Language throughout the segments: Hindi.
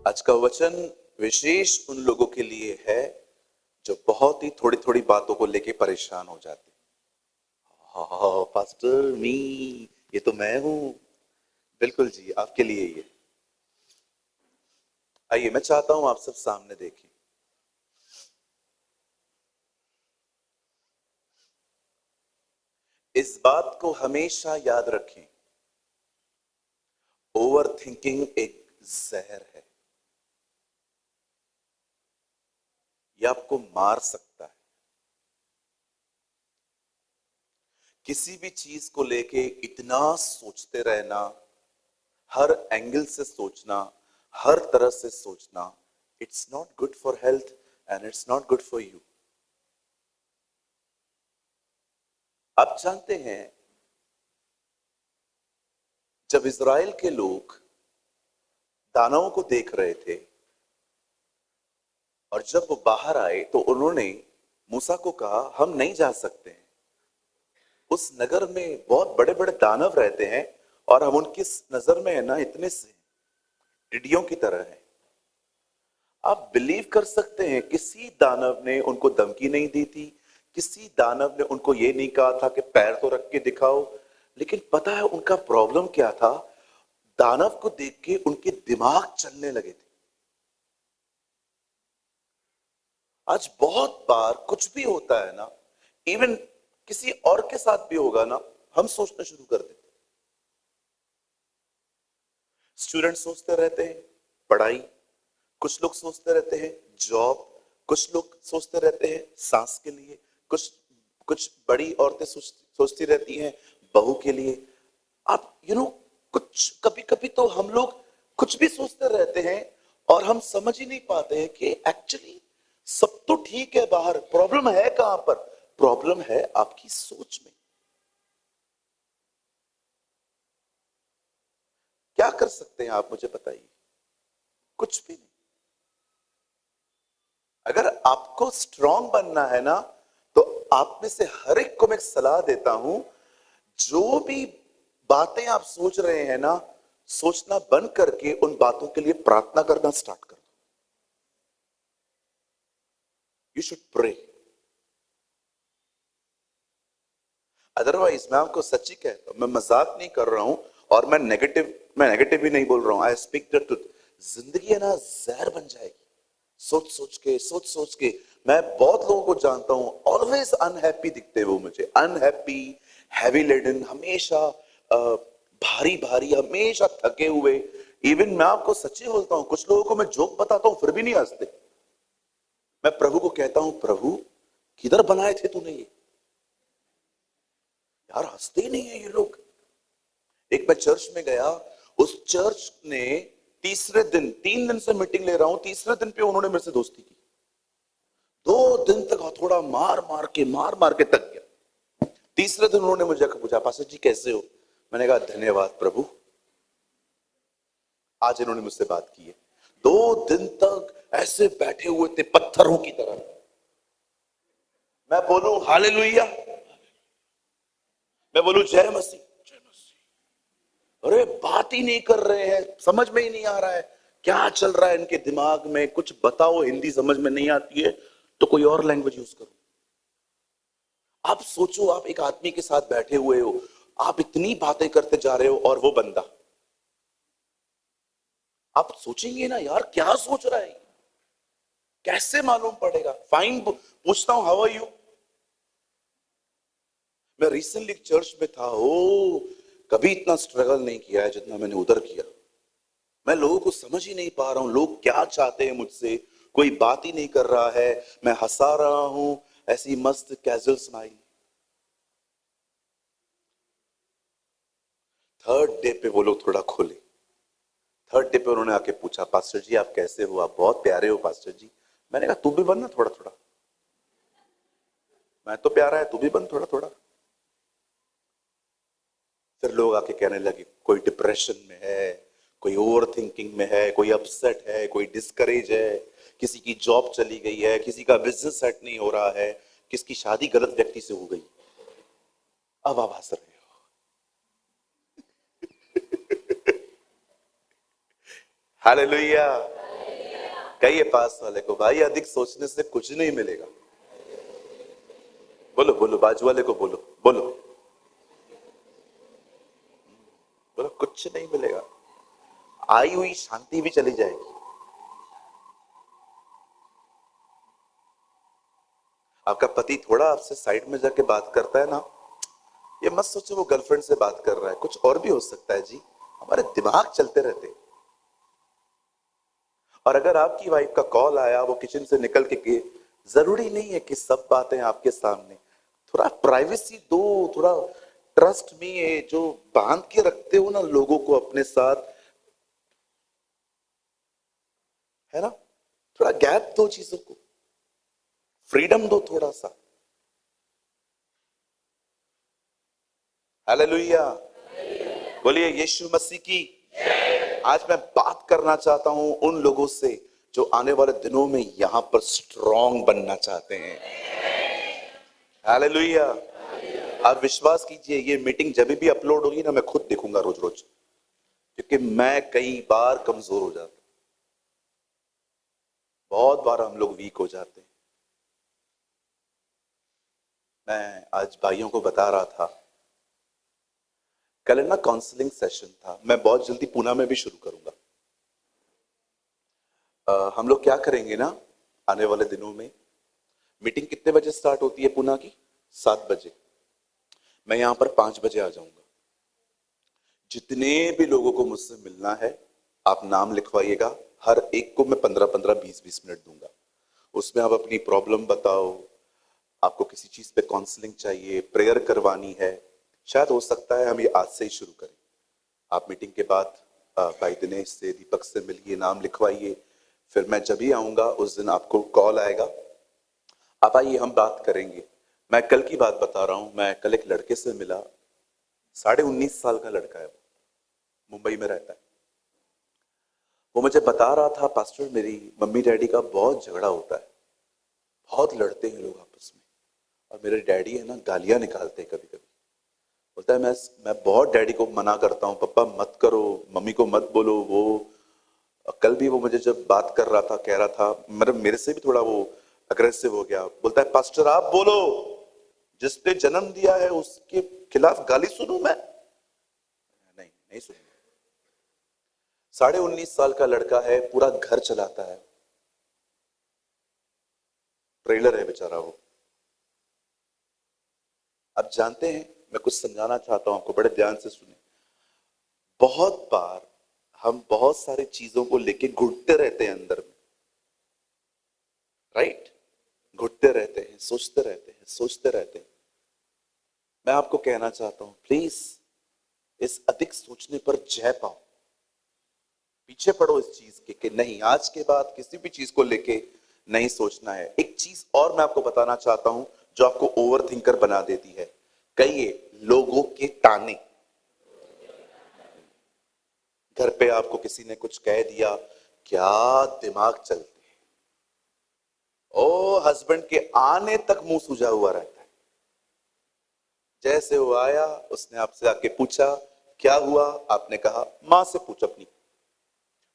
आज का वचन विशेष उन लोगों के लिए है जो बहुत ही थोड़ी थोड़ी बातों को लेके परेशान हो जाते हैं। हाँ पास्टर मी, ये तो मैं हूं। बिल्कुल जी, आपके लिए ये। आइए, मैं चाहता हूं आप सब सामने देखें। इस बात को हमेशा याद रखें, ओवर थिंकिंग एक जहर है। ये आपको मार सकता है। किसी भी चीज को लेके इतना सोचते रहना, हर एंगल से सोचना, हर तरह से सोचना, it's not good for health and it's not good for you. आप जानते हैं, जब इज़राइल के लोग दानवों को देख रहे थे और जब वो बाहर आए तो उन्होंने मूसा को कहा, हम नहीं जा सकते हैं। उस नगर में बहुत बड़े बड़े दानव रहते हैं और हम उनकी नजर में है ना इतने से टिड्डियों की तरह हैं। आप बिलीव कर सकते हैं, किसी दानव ने उनको धमकी नहीं दी थी, किसी दानव ने उनको ये नहीं कहा था कि पैर तो रख के दिखाओ। लेकिन पता है उनका प्रॉब्लम क्या था? दानव को देख के उनके दिमाग चलने लगे थे। आज बहुत बार कुछ भी होता है ना, इवन किसी और के साथ भी होगा ना, हम सोचना शुरू कर देते। स्टूडेंट सोचते रहते हैं पढ़ाई, कुछ लोग सोचते रहते हैं जॉब, कुछ लोग सोचते रहते हैं सास के लिए, कुछ कुछ बड़ी औरतें सोचती रहती हैं बहू के लिए। आप कुछ कभी कभी तो हम लोग कुछ भी सोचते रहते हैं और हम समझ ही नहीं पाते हैं कि एक्चुअली सब तो ठीक है बाहर, प्रॉब्लम है कहां पर? प्रॉब्लम है आपकी सोच में। क्या कर सकते हैं आप, मुझे बताइए? कुछ भी नहीं। अगर आपको स्ट्रांग बनना है ना, तो आप में से हर एक को मैं सलाह देता हूं, जो भी बातें आप सोच रहे हैं ना, सोचना बंद करके उन बातों के लिए प्रार्थना करना स्टार्ट कर दो। You should pray. अदरवाइज, मैं आपको सच्ची कहता हूं, मैं मजाक नहीं कर रहा हूं और मैं नेगेटिव भी नहीं बोल रहा हूं। I speak the truth. जिंदगी है ना जहर बन जाएगी, सोच सोच के। मैं बहुत लोगों को जानता हूं, ऑलवेज अनहैप्पी दिखते हैं वो मुझे, अनहैप्पी, हैवी लेडन, हमेशा भारी भारी, हमेशा थके हुए। इवन मैं आपको सच्ची बोलता हूं, कुछ लोगों को मैं जोक बताता हूं फिर भी नहीं हंसते। मैं प्रभु को कहता हूं, प्रभु किधर बनाए थे तूने ये? यार हंसते ही नहीं है ये लोग। एक मैं चर्च में गया, उस चर्च ने तीसरे दिन, 3 दिन से मीटिंग ले रहा हूं, तीसरे दिन पे उन्होंने मेरे से दोस्ती की। 2 दिन तक हथौड़ा मार मार के थक गया। तीसरे दिन उन्होंने मुझे पूछा, पास्टर जी कैसे हो? मैंने कहा धन्यवाद प्रभु, आज इन्होंने मुझसे बात की है। 2 दिन तक ऐसे बैठे हुए थे पत्थरों की तरह। मैं बोलूं हालेलुया, मैं बोलूं जय मसीह, अरे बात ही नहीं कर रहे हैं, समझ में ही नहीं आ रहा है क्या चल रहा है इनके दिमाग में। कुछ बताओ, हिंदी समझ में नहीं आती है तो कोई और लैंग्वेज यूज करो। आप सोचो, आप एक आदमी के साथ बैठे हुए हो, आप इतनी बातें करते जा रहे हो और वो बंदा, आप सोचेंगे ना यार क्या सोच रहा है, कैसे मालूम पड़ेगा? फाइन, पूछता हूं हाउ आर यू। मैं रिसेंटली चर्च में था, ओ कभी इतना स्ट्रगल नहीं किया है जितना मैंने उधर किया। मैं लोगों को समझ ही नहीं पा रहा हूं, लोग क्या चाहते हैं मुझसे, कोई बात ही नहीं कर रहा है। मैं हंसा रहा हूं, ऐसी मस्त कैजुअल स्माइल। थर्ड डे पे वो लोग थोड़ा खोले। थर्ड डे पे उन्होंने आके पूछा, पास्टर जी आप कैसे हो? आप बहुत प्यारे हो पास्टर जी। मैंने कहा तू भी बन ना थोड़ा थोड़ा, मैं तो प्यारा है, तू भी बन थोड़ा थोड़ा। फिर लोग आके कहने लगे कोई डिप्रेशन में है, कोई ओवर थिंकिंग में है, कोई अपसेट है, कोई डिस्करेज है, किसी की जॉब चली गई है, किसी का बिजनेस सेट नहीं हो रहा है, किसकी शादी गलत व्यक्ति से हो गई। अब आप हंस रहे हो। हालेलुया। कहिए पास वाले को, भाई अधिक सोचने से कुछ नहीं मिलेगा। बोलो बोलो, बाजू वाले को बोलो, बोलो बोलो, कुछ नहीं मिलेगा, आई हुई शांति भी चली जाएगी। आपका पति थोड़ा आपसे साइड में जाके बात करता है ना, ये मत सोचो वो गर्लफ्रेंड से बात कर रहा है, कुछ और भी हो सकता है जी। हमारे दिमाग चलते रहते हैं। और अगर आपकी वाइफ का कॉल आया, वो किचन से निकल के, जरूरी नहीं है कि सब बातें आपके सामने, थोड़ा प्राइवेसी दो, थोड़ा ट्रस्ट में, ये जो बांध के रखते हो ना लोगों को अपने साथ, है ना, थोड़ा गैप दो चीजों को, फ्रीडम दो थोड़ा सा। हालेलुया, बोलिए यीशु मसीह की। आज मैं बात करना चाहता हूं उन लोगों से जो आने वाले दिनों में यहां पर स्ट्रांग बनना चाहते हैं। हालेलुया। आप विश्वास कीजिए, ये मीटिंग जब भी अपलोड होगी ना, मैं खुद देखूंगा रोज रोज, क्योंकि मैं कई बार कमजोर हो जाता हूं, बहुत बार हम लोग वीक हो जाते हैं। मैं आज भाइयों को बता रहा था, कल ना काउंसलिंग सेशन था, मैं बहुत जल्दी पूना में भी शुरू करूंगा। हम लोग क्या करेंगे ना, आने वाले दिनों में मीटिंग कितने बजे स्टार्ट होती है पूना की? 7 बजे। मैं यहां पर 5 बजे आ जाऊंगा। जितने भी लोगों को मुझसे मिलना है, आप नाम लिखवाइएगा। हर एक को मैं 15-15, 20-20 मिनट दूंगा। उसमें आप अपनी प्रॉब्लम बताओ, आपको किसी चीज पे काउंसलिंग चाहिए, प्रेयर करवानी है, शायद हो सकता है हम ये आज से ही शुरू करें। आप मीटिंग के बाद भाई दिनेश से, दीपक से मिलिए, नाम लिखवाइए। फिर मैं जब ही आऊंगा उस दिन आपको कॉल आएगा, आप आइए, हम बात करेंगे। मैं कल की बात बता रहा हूं, मैं कल एक लड़के से मिला, 19.5 साल का लड़का है, वो मुंबई में रहता है। वो मुझे बता रहा था, पास्टर मेरी मम्मी डैडी का बहुत झगड़ा होता है, बहुत लड़ते हैं लोग आपस में, और मेरे डैडी है ना गालियां निकालते हैं कभी कभी। बोलता है मैं बहुत डैडी को मना करता हूँ, पापा मत करो, मम्मी को मत बोलो। वो कल भी वो मुझे जब बात कर रहा था, कह रहा था, मतलब मेरे से भी थोड़ा वो अग्रेसिव हो गया। बोलता है पास्टर आप बोलो, जिसने जन्म दिया है उसके खिलाफ गाली सुनूं मैं? नहीं, नहीं सुनूंगा। 19.5 साल का लड़का है, पूरा घर चलाता है, ट्रेलर है बेचारा वो। आप जानते हैं, मैं कुछ समझाना चाहता हूं आपको, बड़े ध्यान से सुने। बहुत बार हम बहुत सारी चीजों को लेके घुटते रहते हैं अंदर में, राइट? घुटते रहते हैं, सोचते रहते हैं, सोचते रहते हैं। मैं आपको कहना चाहता हूं, प्लीज इस अधिक सोचने पर जय पाओ, पीछे पड़ो इस चीज के कि नहीं, आज के बाद किसी भी चीज को लेके नहीं सोचना है। एक चीज और मैं आपको बताना चाहता हूं जो आपको ओवर थिंकर बना देती है। कहिए, लोगों के ताने। घर पे आपको किसी ने कुछ कह दिया, क्या दिमाग चलते हैं। ओ हस्बैंड के आने तक मुंह सूजा हुआ रहता है। जैसे वो आया, उसने आपसे आके पूछा क्या हुआ, आपने कहा मां से पूछ अपनी।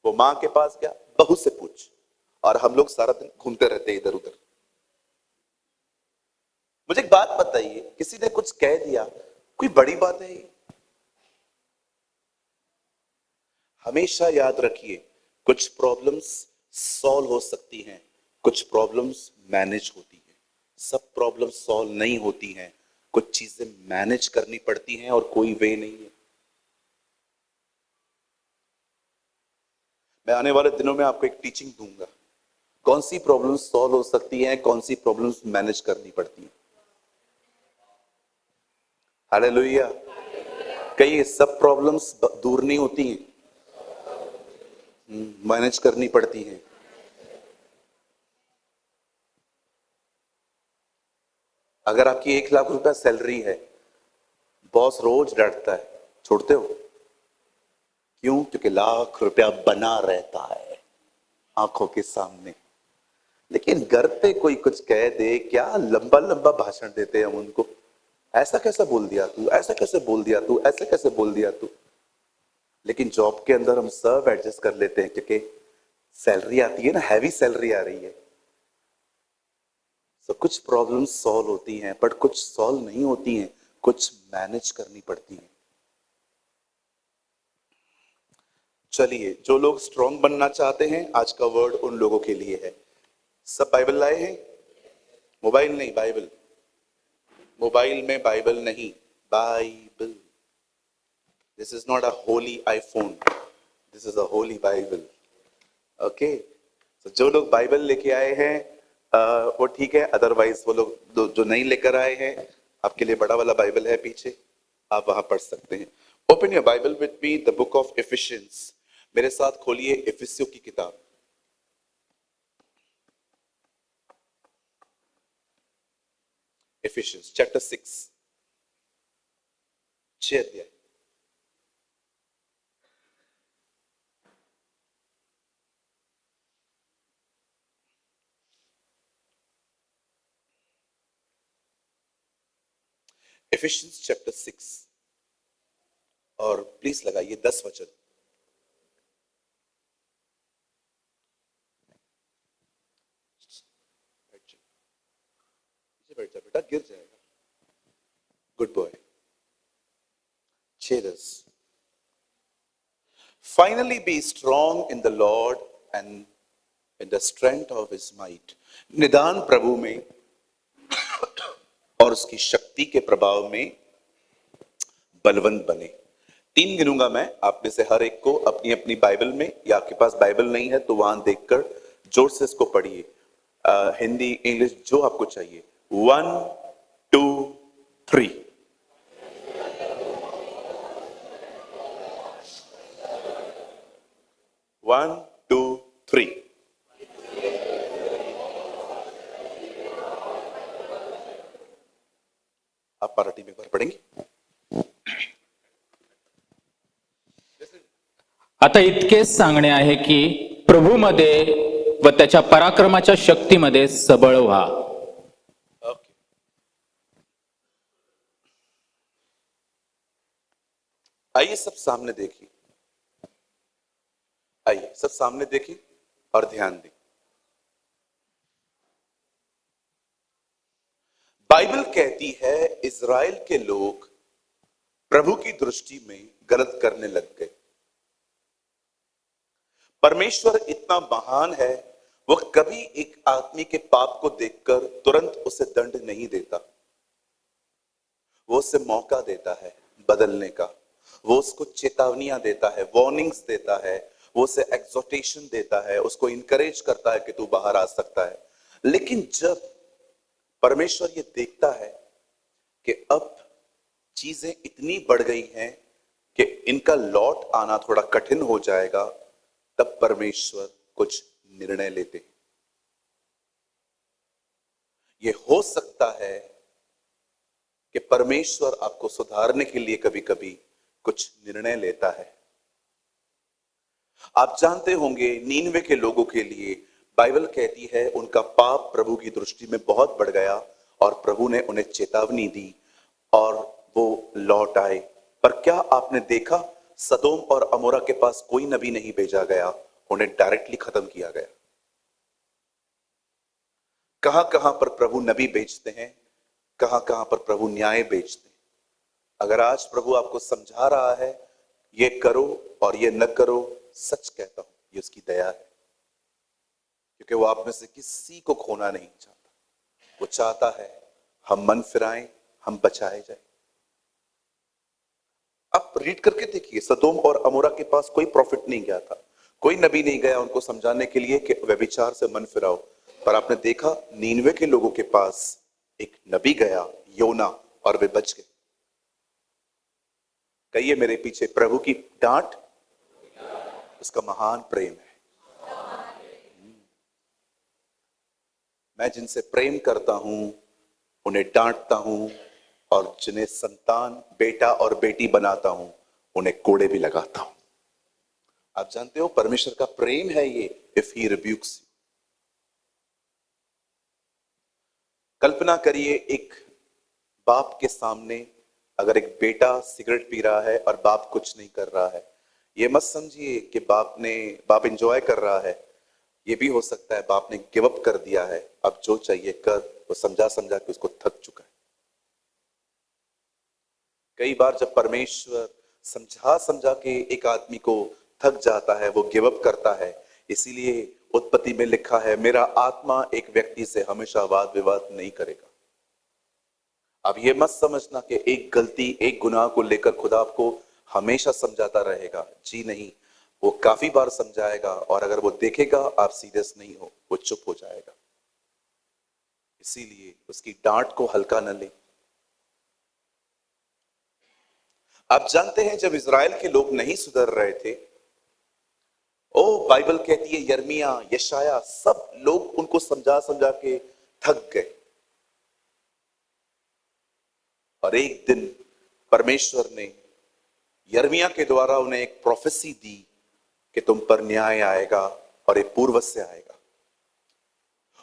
वो मां के पास गया, बहू से पूछ, और हम लोग सारा दिन घूमते रहते हैं इधर उधर। मुझे एक बात बताइए, किसी ने कुछ कह दिया, कोई बड़ी बात है ये? हमेशा याद रखिए, कुछ प्रॉब्लम्स सॉल्व हो सकती हैं, कुछ प्रॉब्लम्स मैनेज होती हैं। सब प्रॉब्लम सॉल्व नहीं होती हैं, कुछ चीजें मैनेज करनी पड़ती हैं, और कोई वे नहीं है। मैं आने वाले दिनों में आपको एक टीचिंग दूंगा, कौन सी प्रॉब्लम्स सॉल्व हो सकती हैं, कौन सी प्रॉब्लम्स मैनेज करनी पड़ती हैं। हालेलुया। कई सब प्रॉब्लम्स दूर नहीं होती हैं, मैनेज करनी पड़ती हैं। अगर आपकी 1 लाख रुपया सैलरी है, बॉस रोज डांटता है, छोड़ते हो? क्यों? क्योंकि 1 लाख रुपया बना रहता है आंखों के सामने। लेकिन घर पे कोई कुछ कह दे, क्या लंबा लंबा भाषण देते हैं हम उनको, ऐसा कैसे बोल दिया तू, ऐसा कैसे बोल दिया तू, ऐसे कैसे बोल दिया तू। लेकिन जॉब के अंदर हम सब एडजस्ट कर लेते हैं, क्योंकि सैलरी आती है ना, हैवी सैलरी आ रही है, तो कुछ प्रॉब्लम्स सॉल्व होती हैं, बट कुछ सॉल्व नहीं होती हैं, कुछ मैनेज करनी पड़ती हैं। चलिए, जो लोग स्ट्रांग बनना चाहते हैं, आज का वर्ड उन लोगों के लिए है। सब बाइबल लाए हैं? मोबाइल नहीं, बाइबल। मोबाइल में बाइबल नहीं, Bible. This is not a Holi iPhone, this is a Holi Bible. Okay, तो जो लोग बाइबल लेके आए हैं वो ठीक है, अदरवाइज वो लोग जो नहीं लेकर आए हैं, आपके लिए बड़ा वाला बाइबल है पीछे, आप वहां पढ़ सकते हैं। Open your Bible with me, the book of efficiency. मेरे साथ खोलिए इफिसियों की किताब। एफिशिएंस चैप्टर 6, 6 अध्याय। एफिशिएंस चैप्टर 6, और प्लीज लगाइए 10 वचन। बैठ जा बेटा, गिर जाएगा। Good boy. 6:10। Finally be strong in the Lord and in the strength of his might। निदान प्रभु में और उसकी शक्ति के प्रभाव में बलवंत बने। 3 गिनूंगा मैं, आप में से हर एक को अपनी अपनी बाइबल में, या आपके पास बाइबल नहीं है तो वहां देखकर जोर से इसको पढ़िए, हिंदी इंग्लिश जो आपको चाहिए। 1 2 3। 1 2 3। आप मराठी में एक बार पढ़ेंगे? आता इतकेच सांगणे आहे की प्रभूमध्ये व त्याच्या पराक्रमाच्या शक्तीमध्ये सबळ व्हा। ओके, आइए सब सामने देखिए, आइए सब सामने देखिए और ध्यान दें। बाइबल कहती है इज़राइल के लोग प्रभु की दृष्टि में गलत करने लग गए। परमेश्वर इतना महान है, वह कभी एक आदमी के पाप को देखकर तुरंत उसे दंड नहीं देता। वो उसे मौका देता है बदलने का, वो उसको चेतावनियां देता है, वार्निंग्स देता है, वो उसे एक्सोर्टेशन देता है, उसको इनकरेज करता है कि तू बाहर आ सकता है। लेकिन जब परमेश्वर ये देखता है कि अब चीजें इतनी बढ़ गई हैं कि इनका लौट आना थोड़ा कठिन हो जाएगा, तब परमेश्वर कुछ निर्णय लेते हैं। ये हो सकता है कि परमेश्वर आपको सुधारने के लिए कभी कभी कुछ निर्णय लेता है। आप जानते होंगे नीनवे के लोगों के लिए बाइबल कहती है उनका पाप प्रभु की दृष्टि में बहुत बढ़ गया और प्रभु ने उन्हें चेतावनी दी और वो लौट आए। पर क्या आपने देखा, सदोम और अमोरा के पास कोई नबी नहीं भेजा गया, उन्हें डायरेक्टली खत्म किया गया। कहां कहां पर प्रभु नबी भेजते हैं, कहां कहां पर प्रभु न्याय भेजते हैं। अगर आज प्रभु आपको समझा रहा है ये करो और ये न करो, सच कहता हूं ये उसकी दया है, क्योंकि वो आप में से किसी को खोना नहीं चाहता। वो चाहता है हम मन फिराएं, हम बचाए जाए। आप रीड करके देखिए, सदोम और अमोरा के पास कोई प्रॉफिट नहीं गया था, कोई नबी नहीं गया उनको समझाने के लिए कि व्यभिचार से मन फिराओ। पर आपने देखा नीनवे के लोगों के पास एक नबी गया, योना, और वे बच गए। कहिए मेरे पीछे, प्रभु की डांट उसका महान प्रेम है। मैं जिनसे प्रेम करता हूं उन्हें डांटता हूं, और जिन्हें संतान बेटा और बेटी बनाता हूं उन्हें कोड़े भी लगाता हूं। आप जानते हो परमेश्वर का प्रेम है ये, इफ ही रिब्यूक्स। कल्पना करिए एक बाप के सामने अगर एक बेटा सिगरेट पी रहा है और बाप कुछ नहीं कर रहा है। ये मत समझिए कि बाप एंजॉय कर रहा है, ये भी हो सकता है बाप ने गिव अप कर दिया है, अब जो चाहिए कर, वो समझा समझा के उसको थक चुका है। कई बार जब परमेश्वर समझा समझा के एक आदमी को थक जाता है, वो गिव अप करता है। इसीलिए उत्पत्ति में लिखा है, मेरा आत्मा एक व्यक्ति से हमेशा वाद विवाद नहीं करेगा। अब ये मत समझना कि एक गलती, एक गुनाह को लेकर खुदा आपको हमेशा समझाता रहेगा। जी नहीं, वो काफी बार समझाएगा, और अगर वो देखेगा आप सीरियस नहीं हो, वो चुप हो जाएगा। इसीलिए उसकी डांट को हल्का न ले। आप जानते हैं जब इजराइल के लोग नहीं सुधर रहे थे, बाइबल कहती है यर्मिया, यशाया, सब लोग उनको समझा समझा के थक गए। और एक दिन परमेश्वर ने यर्मिया के द्वारा उन्हें एक प्रोफेसी दी कि तुम पर न्याय आएगा और एक पूर्व से आएगा।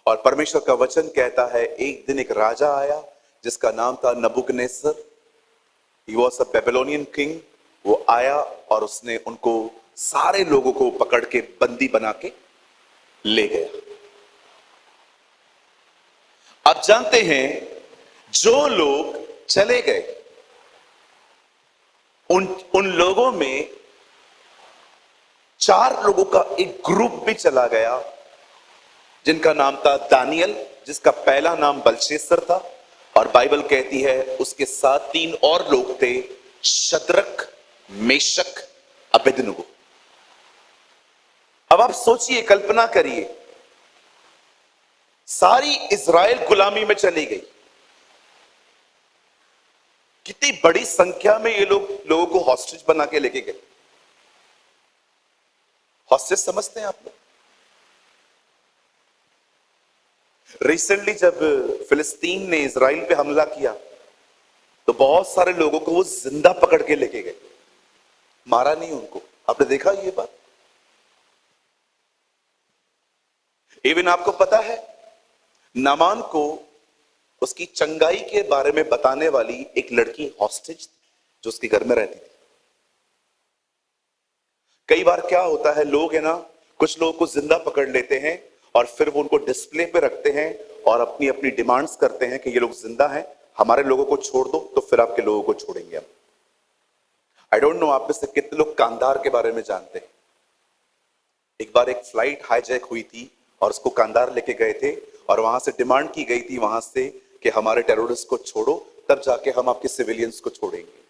और परमेश्वर का वचन कहता है एक दिन एक राजा आया जिसका नाम था Nebuchadnezzar. He was a Babylonian king. वो आया और उसने उनको सारे लोगों को पकड़ के बंदी बना के ले गया। आप जानते हैं जो लोग चले गए, उन लोगों में 4 लोगों का एक ग्रुप भी चला गया जिनका नाम था दानियल, जिसका पहला नाम बलशेसर था। और बाइबल कहती है उसके साथ 3 और लोग थे, शद्रक, मेशक, अबेदनगो। अब आप सोचिए, कल्पना करिए, सारी इजराइल गुलामी में चली गई। कितनी बड़ी संख्या में ये लोगों को हॉस्टेज बना के लेके गए। हॉस्टेज समझते हैं आप लोग? रिसेंटली जब फिलिस्तीन ने इजराइल पे हमला किया तो बहुत सारे लोगों को वो जिंदा पकड़ के लेके गए, मारा नहीं उनको। आपने देखा ये बात? इवन आपको पता है नामान को उसकी चंगाई के बारे में बताने वाली एक लड़की हॉस्टेज जो उसके घर में रहती थी। कई बार क्या होता है, लोग है ना, कुछ लोगों को जिंदा पकड़ लेते हैं और फिर वो उनको डिस्प्ले पे रखते हैं और अपनी अपनी डिमांड्स करते हैं कि ये लोग जिंदा हैं, हमारे लोगों को छोड़ दो तो फिर आपके लोगों को छोड़ेंगे हम। आई डोंट नो आप में से कितने लोग कांधार के बारे में जानते हैं। एक बार एक फ्लाइट हाईजैक हुई थी और उसको कांधार लेके गए थे और वहां से डिमांड की गई थी वहां से कि हमारे टेररिस्ट को छोड़ो, तब जाके हम आपके सिविलियंस को छोड़ेंगे।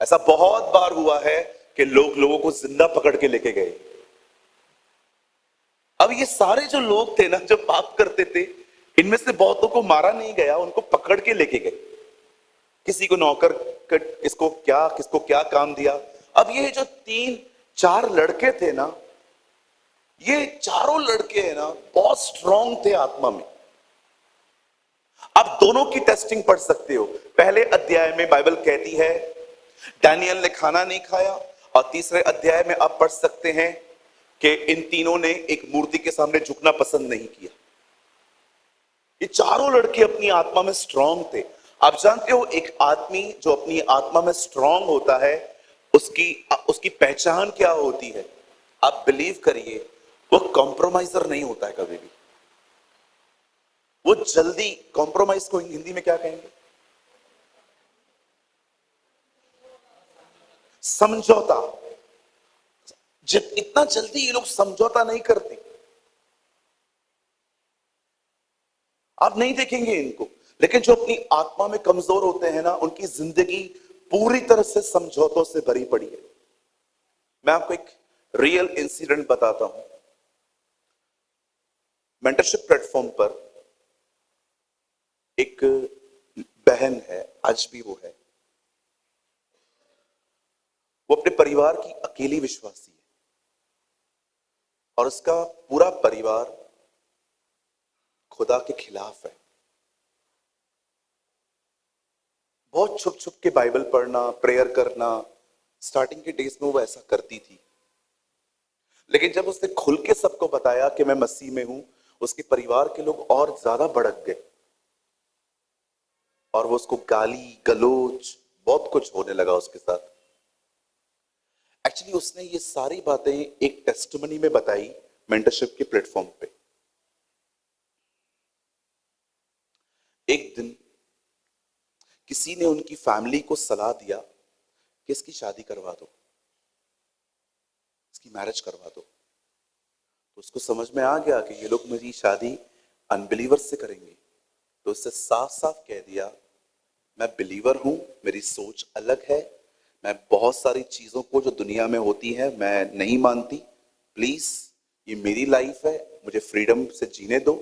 ऐसा बहुत बार हुआ है कि लोगों को जिंदा पकड़ के लेके गए। अब ये सारे जो लोग थे ना, जो पाप करते थे, इनमें से बहुतों को मारा नहीं गया, उनको पकड़ के लेके गए। किसी को नौकर, किसको क्या काम दिया। अब ये जो 3-4 लड़के थे ना, ये चारों लड़के हैं ना, बहुत स्ट्रांग थे आत्मा में। आप दोनों की टेस्टिंग पढ़ सकते हो। पहले अध्याय में बाइबल कहती है दानियल ने खाना नहीं खाया, और तीसरे अध्याय में आप पढ़ सकते हैं कि इन तीनों ने एक मूर्ति के सामने झुकना पसंद नहीं किया। ये चारों लड़के अपनी आत्मा में स्ट्रांग थे। आप जानते हो एक आदमी जो अपनी आत्मा में स्ट्रांग होता है, उसकी पहचान क्या होती है? आप बिलीव करिए, वो कॉम्प्रोमाइजर नहीं होता है कभी भी। वो जल्दी, कॉम्प्रोमाइज को हिंदी में क्या कहेंगे? समझौता। इतना जल्दी ये लोग समझौता नहीं करते। आप नहीं देखेंगे इनको, लेकिन जो अपनी आत्मा में कमजोर होते हैं ना, उनकी जिंदगी पूरी तरह से समझौतों से भरी पड़ी है। मैं आपको एक रियल इंसिडेंट बताता हूं। मेंटरशिप प्लेटफॉर्म पर एक बहन है, आज भी वो है। वो अपने परिवार की अकेली विश्वासी है और उसका पूरा परिवार खुदा के खिलाफ है। बहुत छुप छुप के बाइबल पढ़ना, प्रेयर करना, स्टार्टिंग के डेज में वो ऐसा करती थी। लेकिन जब उसने खुल के सबको बताया कि मैं मसीह में हूं, उसके परिवार के लोग और ज्यादा भड़क गए और वो उसको गाली गलौज बहुत कुछ होने लगा उसके साथ। एक्चुअली उसने ये सारी बातें एक टेस्टिमनी में बताई मेंटरशिप के प्लेटफॉर्म पे। एक दिन किसी ने उनकी फैमिली को सलाह दिया कि इसकी शादी करवा दो, इसकी मैरिज करवा दो। तो उसको समझ में आ गया कि ये लोग मेरी शादी अनबिलीवर से करेंगे, तो उससे साफ साफ कह दिया मैं बिलीवर हूं, मेरी सोच अलग है, मैं बहुत सारी चीजों को जो दुनिया में होती है मैं नहीं मानती, प्लीज ये मेरी लाइफ है, मुझे फ्रीडम से जीने दो,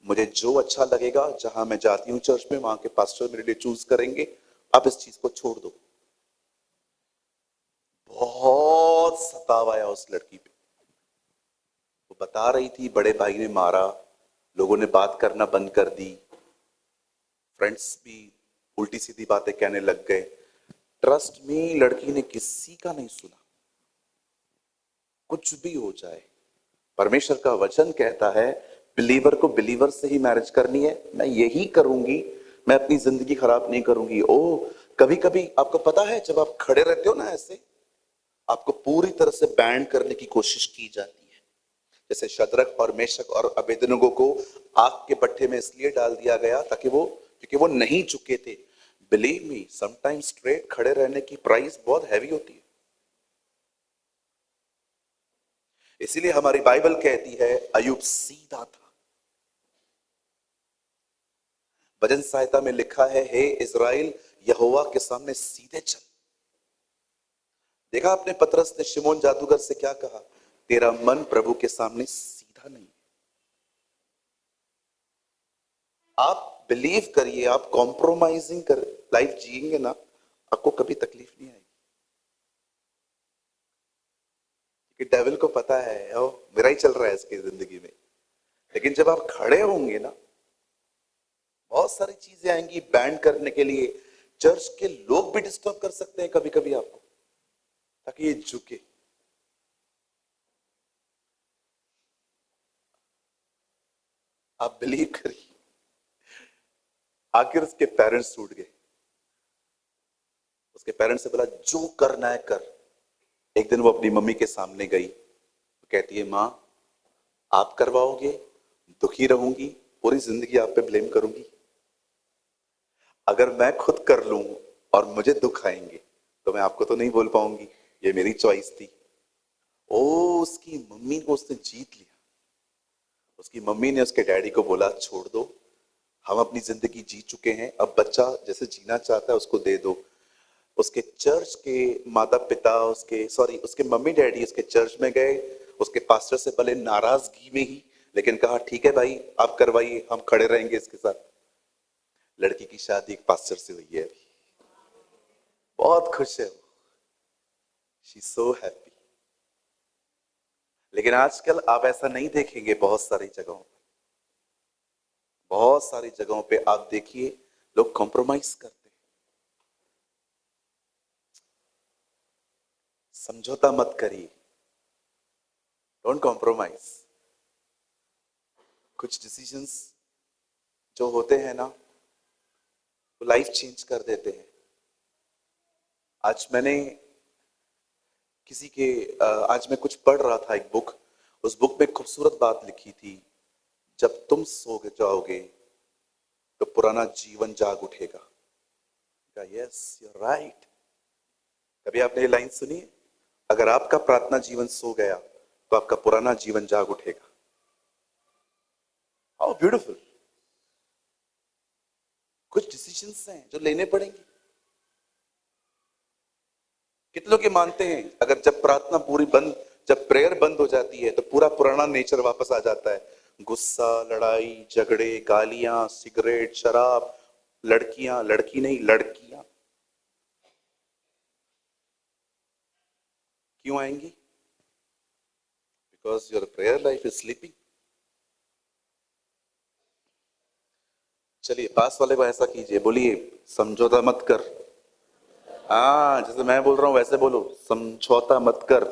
मुझे जो अच्छा लगेगा, जहां मैं जाती हूँ चर्च में वहां के पास्टर मेरे लिए चूज करेंगे, आप इस चीज को छोड़ दो। बहुत सताव आया उस लड़की पे। वो बता रही थी बड़े भाई ने मारा, लोगों ने बात करना बंद कर दी, फ्रेंड्स भी उल्टी सीधी बातें कहने लग गए। ट्रस्ट में लड़की ने किसी का नहीं सुना। कुछ भी हो जाए, परमेश्वर का वचन कहता है बिलीवर को बिलीवर से ही मैरिज करनी है, मैं यही करूंगी, मैं अपनी जिंदगी खराब नहीं करूंगी। ओ कभी कभी आपको पता है जब आप खड़े रहते हो ना ऐसे, आपको पूरी तरह से बैंड करने की कोशिश की जाती है। जैसे शद्रक और मेशक और अबेदनगो को आग के भट्ठे में इसलिए डाल दिया गया ताकि क्योंकि वो नहीं झुके थे। बिलीव मी, समटाइम्स स्ट्रेट खड़े रहने की प्राइस बहुत हैवी होती है। इसीलिए हमारी बाइबल कहती है अय्यूब सीधा था। भजन संहिता में लिखा है हे इज़राइल यहोवा के सामने सीधे चल। देखा आपने पतरस ने शिमोन जादूगर से क्या कहा, तेरा मन प्रभु के सामने सीधा नहीं। आप बिलीव करिए, आप कॉम्प्रोमाइजिंग कर लाइफ जिएंगे ना, आपको कभी तकलीफ नहीं आएगी। कि डेविल को पता है ओ मेरा ही चल रहा है इसकी जिंदगी में, लेकिन जब आप खड़े होंगे ना, बहुत सारी चीजें आएंगी बैंड करने के लिए। चर्च के लोग भी डिस्टर्ब कर सकते हैं कभी कभी आपको, ताकि ये झुके। आप बिलीव करिए, आखिर उसके पेरेंट्स टूट गए। उसके पेरेंट्स से बोला जो करना है कर। एक दिन वो अपनी मम्मी के सामने गई, तो कहती है माँ आप करवाओगे, दुखी रहूंगी, पूरी जिंदगी आप पे ब्लेम करूंगी। अगर मैं खुद कर लूं और मुझे दुख आएंगे तो मैं आपको तो नहीं बोल पाऊंगी, ये मेरी चॉइस थी। ओ उसकी मम्मी को उसने जीत लिया। उसकी मम्मी ने उसके डैडी को बोला छोड़ दो, हम अपनी जिंदगी जी चुके हैं, अब बच्चा जैसे जीना चाहता है उसको दे दो। उसके चर्च के माता पिता, उसके मम्मी डैडी उसके चर्च में गए, उसके पास्टर से भले नाराजगी में ही, लेकिन कहा ठीक है भाई आप करवाइए, हम खड़े रहेंगे इसके साथ। लड़की की शादी एक पास्टर से हुई है अभी, बहुत खुश है वो, शी सो हैप्पी। लेकिन आजकल आप ऐसा नहीं देखेंगे। बहुत सारी जगहों पे आप देखिए लोग कॉम्प्रोमाइज करते हैं। समझौता मत करिए, डोंट कॉम्प्रोमाइज। कुछ डिसीजंस जो होते हैं ना वो लाइफ चेंज कर देते हैं। आज मैंने आज मैं कुछ पढ़ रहा था एक बुक, उस बुक में खूबसूरत बात लिखी थी, जब तुम सो जाओगे तो पुराना जीवन जाग उठेगा। Yes you are right. कभी आपने ये लाइन सुनी है? अगर आपका प्रार्थना जीवन सो गया तो आपका पुराना जीवन जाग उठेगा। How beautiful. कुछ डिसीजंस हैं जो लेने पड़ेंगे। कितने लोग ये मानते हैं अगर जब प्रेयर बंद हो जाती है तो पूरा पुराना नेचर वापस आ जाता है, गुस्सा, लड़ाई झगड़े, गालियां, सिगरेट, शराब, लड़की नहीं लड़कियां। क्यों आएंगी? Because your prayer life is sleeping. चलिए पास वाले को ऐसा कीजिए, बोलिए समझौता मत कर। हाँ जैसे मैं बोल रहा हूं वैसे बोलो, समझौता मत कर।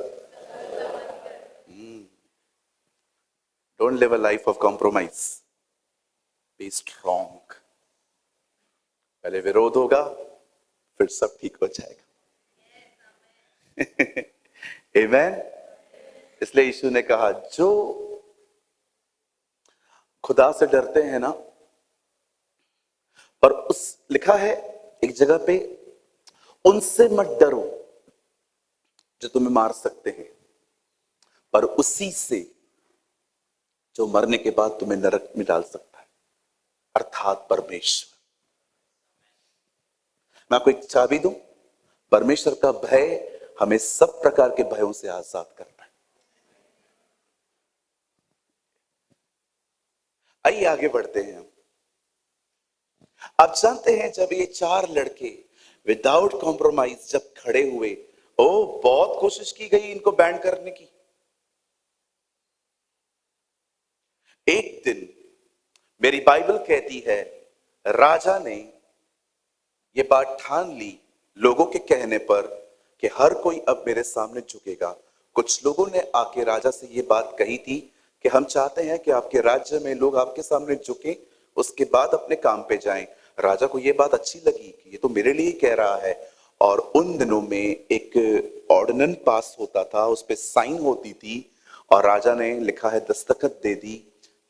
Don't live a life of compromise, be strong. पहले विरोध होगा, फिर सब ठीक हो जाएगा। आमेन। इसलिए यीशु ने कहा जो खुदा से डरते हैं ना, और उस लिखा है एक जगह पे, उनसे मत डरो जो तुम्हें मार सकते हैं, पर उसी से जो मरने के बाद तुम्हें नरक में डाल सकता है, अर्थात परमेश्वर। मैं आपको एक चाबी दूं, परमेश्वर का भय हमें सब प्रकार के भयों से आजाद करता है। आइए आगे बढ़ते हैं। आप जानते हैं जब ये चार लड़के विदाउट कॉम्प्रोमाइज जब खड़े हुए, बहुत कोशिश की गई इनको बैंड करने की। एक दिन मेरी बाइबल कहती है राजा ने यह बात ठान ली लोगों के कहने पर कि हर कोई अब मेरे सामने झुकेगा। कुछ लोगों ने आके राजा से यह बात कही थी कि हम चाहते हैं कि आपके राज्य में लोग आपके सामने झुकें, उसके बाद अपने काम पे जाएं। राजा को यह बात अच्छी लगी कि ये तो मेरे लिए ही कह रहा है, और उन दिनों में एक ऑर्डिनेंस पास होता था, उस पे साइन होती थी, और राजा ने लिखा है दस्तखत दे दी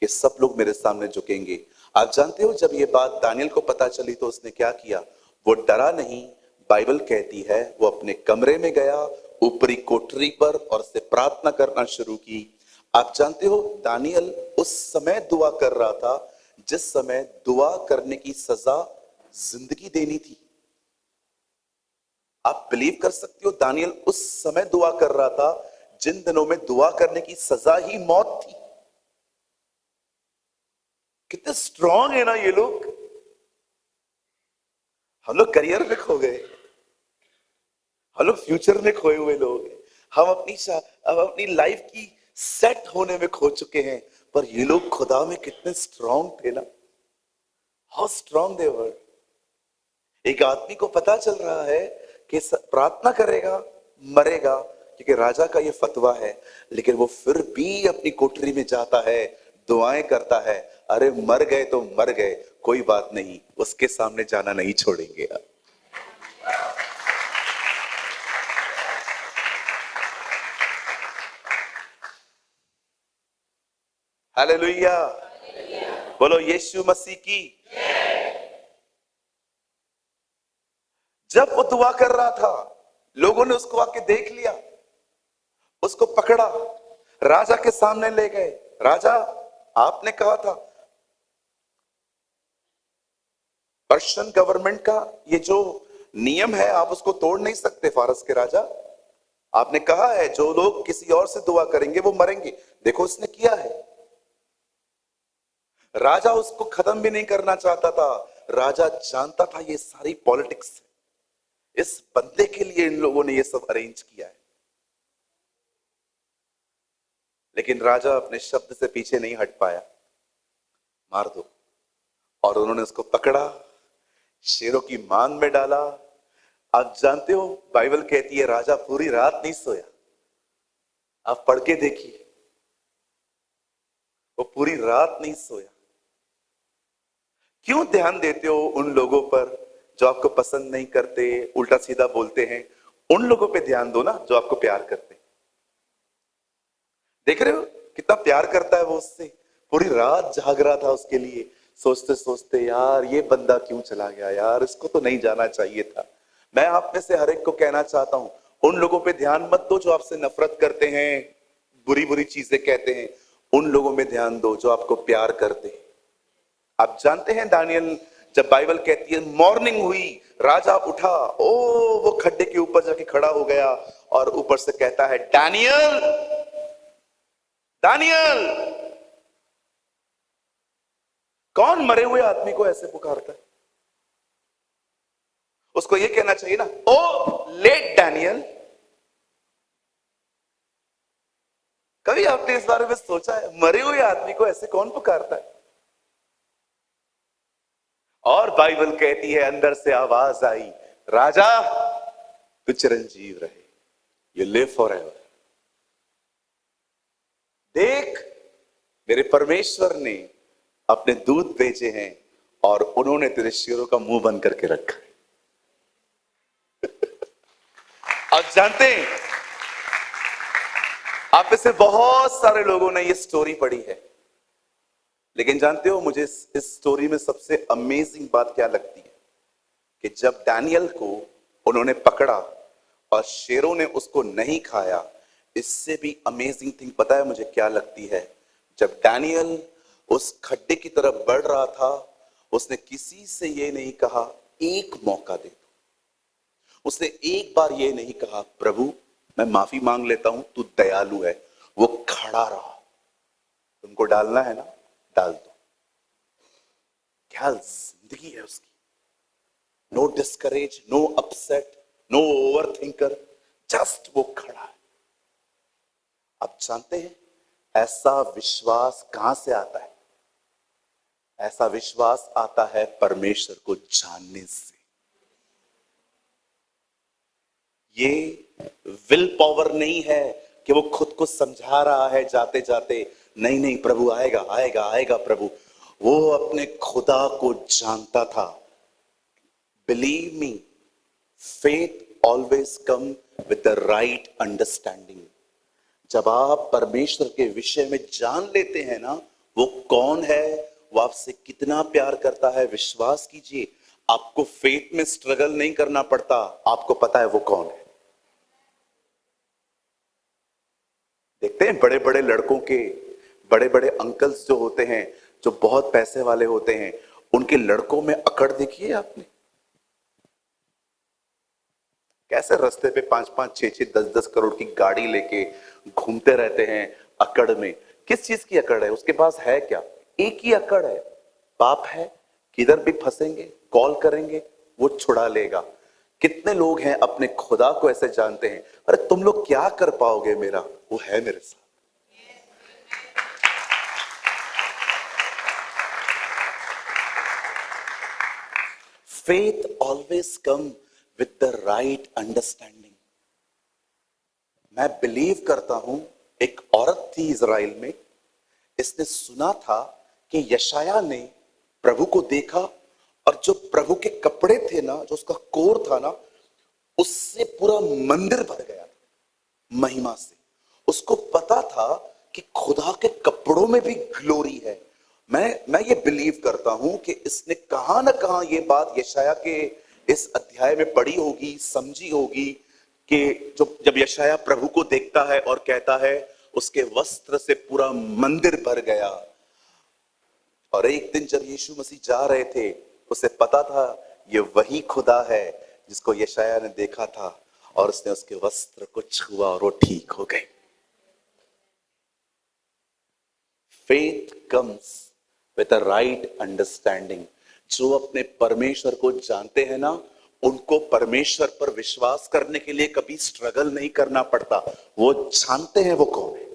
कि सब लोग मेरे सामने झुकेंगे। आप जानते हो जब ये बात दानियल को पता चली तो उसने क्या किया? वो डरा नहीं, बाइबल कहती है वो अपने कमरे में गया, ऊपरी कोठरी पर, और उससे प्रार्थना करना शुरू की। आप जानते हो दानियल उस समय दुआ कर रहा था जिस समय दुआ करने की सजा जिंदगी देनी थी। आप बिलीव कर सकते हो दानियल उस समय दुआ कर रहा था जिन दिनों में दुआ करने की सजा ही मौत थी। कितने स्ट्रांग है ना ये लोग। हम लोग करियर में खो गए, हम लोग फ्यूचर में खोए हुए लोग हैं, हम अपनी लाइफ की सेट होने में खो चुके हैं, पर ये लोग खुदा में कितने स्ट्रांग थे ना। हाउ स्ट्रांग दे वर। एक आदमी को पता चल रहा है कि प्रार्थना करेगा मरेगा, क्योंकि राजा का ये फतवा है, लेकिन वो फिर भी अपनी कोठरी में जाता है, दुआएं करता है। अरे मर गए तो मर गए, कोई बात नहीं, उसके सामने जाना नहीं छोड़ेंगे। हालेलुया, बोलो यीशु मसीह की। जब वो दुआ कर रहा था लोगों ने उसको आके देख लिया, उसको पकड़ा, राजा के सामने ले गए। राजा, आपने कहा था पर्शियन गवर्नमेंट का ये जो नियम है आप उसको तोड़ नहीं सकते। फारस के राजा, आपने कहा है जो लोग किसी और से दुआ करेंगे वो मरेंगे। देखो उसने किया है। राजा उसको खत्म भी नहीं करना चाहता था। राजा जानता था ये सारी पॉलिटिक्स है, इस बंदे के लिए इन लोगों ने ये सब अरेंज किया है। लेकिन राजा अपने शब्द से पीछे नहीं हट पाया। मार दो। और उन्होंने उसको पकड़ा, शेरों की मांग में डाला। आप जानते हो बाइबल कहती है राजा पूरी रात नहीं सोया। आप पढ़ के देखिए, वो पूरी रात नहीं सोया। क्यों ध्यान देते हो उन लोगों पर जो आपको पसंद नहीं करते, उल्टा सीधा बोलते हैं? उन लोगों पे ध्यान दो ना जो आपको प्यार करते हैं। देख रहे हो कितना प्यार करता है वो उससे। पूरी रात जाग रहा था उसके लिए, सोचते सोचते यार ये बंदा क्यों चला गया, यार इसको तो नहीं जाना चाहिए था। मैं आप में से हर एक को कहना चाहता हूं, उन लोगों पे ध्यान मत दो जो आपसे नफरत करते हैं, बुरी बुरी चीजें कहते हैं। उन लोगों में ध्यान दो जो आपको प्यार करते हैं। आप जानते हैं दानियल, जब बाइबल कहती है मॉर्निंग हुई, राजा उठा, वो खड्डे के ऊपर जाके खड़ा हो गया और ऊपर से कहता है दानियल, दानियल। कौन मरे हुए आदमी को ऐसे पुकारता है? उसको ये कहना चाहिए ना, ओ लेट डैनियल। कभी आपने इस बारे में सोचा है मरे हुए आदमी को ऐसे कौन पुकारता है? और बाइबल कहती है अंदर से आवाज आई, राजा तू चिरंजीव रहे, यू लिव फॉर एवर। देख मेरे परमेश्वर ने अपने दूत भेजे हैं और उन्होंने तेरे शेरों का मुंह बंद करके रखा है। आप जानते हैं आप में से बहुत सारे लोगों ने ये स्टोरी पढ़ी है, लेकिन जानते हो मुझे इस स्टोरी में सबसे अमेजिंग बात क्या लगती है कि जब डैनियल को उन्होंने पकड़ा और शेरों ने उसको नहीं खाया, इससे भी अमेजिंग थिंग पता है मुझे क्या लगती है? जब डैनियल उस खड्डे की तरफ बढ़ रहा था, उसने किसी से ये नहीं कहा एक मौका दे दो, उसने एक बार ये नहीं कहा प्रभु मैं माफी मांग लेता हूं, तू दयालु है। वो खड़ा रहा। तुमको डालना है ना, डाल दो। क्या जिंदगी है उसकी। No discourage, no upset, no overthinker, just वो खड़ा है। आप जानते हैं ऐसा विश्वास कहां से आता है? ऐसा विश्वास आता है परमेश्वर को जानने से। ये विल पावर नहीं है कि वो खुद को समझा रहा है जाते जाते, नहीं नहीं प्रभु आएगा आएगा आएगा प्रभु। वो अपने खुदा को जानता था। Believe me, faith always come with the right understanding. जब आप परमेश्वर के विषय में जान लेते हैं ना, वो कौन है, वो आपसे कितना प्यार करता है, विश्वास कीजिए आपको फेथ में स्ट्रगल नहीं करना पड़ता। आपको पता है वो कौन है। देखते हैं बड़े बड़े लड़कों के, बड़े बड़े अंकल्स जो होते हैं, जो बहुत पैसे वाले होते हैं, उनके लड़कों में अकड़ देखिए आपने। कैसे रास्ते पे 5-5, 6-6, 10-10 करोड़ की गाड़ी लेके घूमते रहते हैं अकड़ में। किस चीज की अकड़ है? उसके पास है क्या? एक ही अकड़ है, पाप है। किधर भी फंसेंगे, कॉल करेंगे, वो छुड़ा लेगा। कितने लोग हैं अपने खुदा को ऐसे जानते हैं, अरे तुम लोग क्या कर पाओगे मेरा, वो है मेरे साथ। Faith always come with the right understanding. मैं बिलीव करता हूं, एक औरत थी इज़राइल में, इसने सुना था कि यशाया ने प्रभु को देखा और जो प्रभु के कपड़े थे ना, जो उसका कोर था ना, उससे पूरा मंदिर भर गया था महिमा से। उसको पता था कि खुदा के कपड़ों में भी ग्लोरी है। मैं ये बिलीव करता हूं कि इसने कहां ना कहां ये बात यशाया के इस अध्याय में पढ़ी होगी, समझी होगी कि जब यशाया प्रभु को देखता है और कहता है उसके वस्त्र से पूरा मंदिर भर गया। और एक दिन जब यीशु मसीह जा रहे थे, उसे पता था ये वही खुदा है जिसको यशाया ने देखा था, और उसने उसके वस्त्र को छुआ और वो ठीक हो गए। Faith comes with a right understanding. जो अपने परमेश्वर को जानते हैं ना, उनको परमेश्वर पर विश्वास करने के लिए कभी स्ट्रगल नहीं करना पड़ता। वो जानते हैं वो कौन है।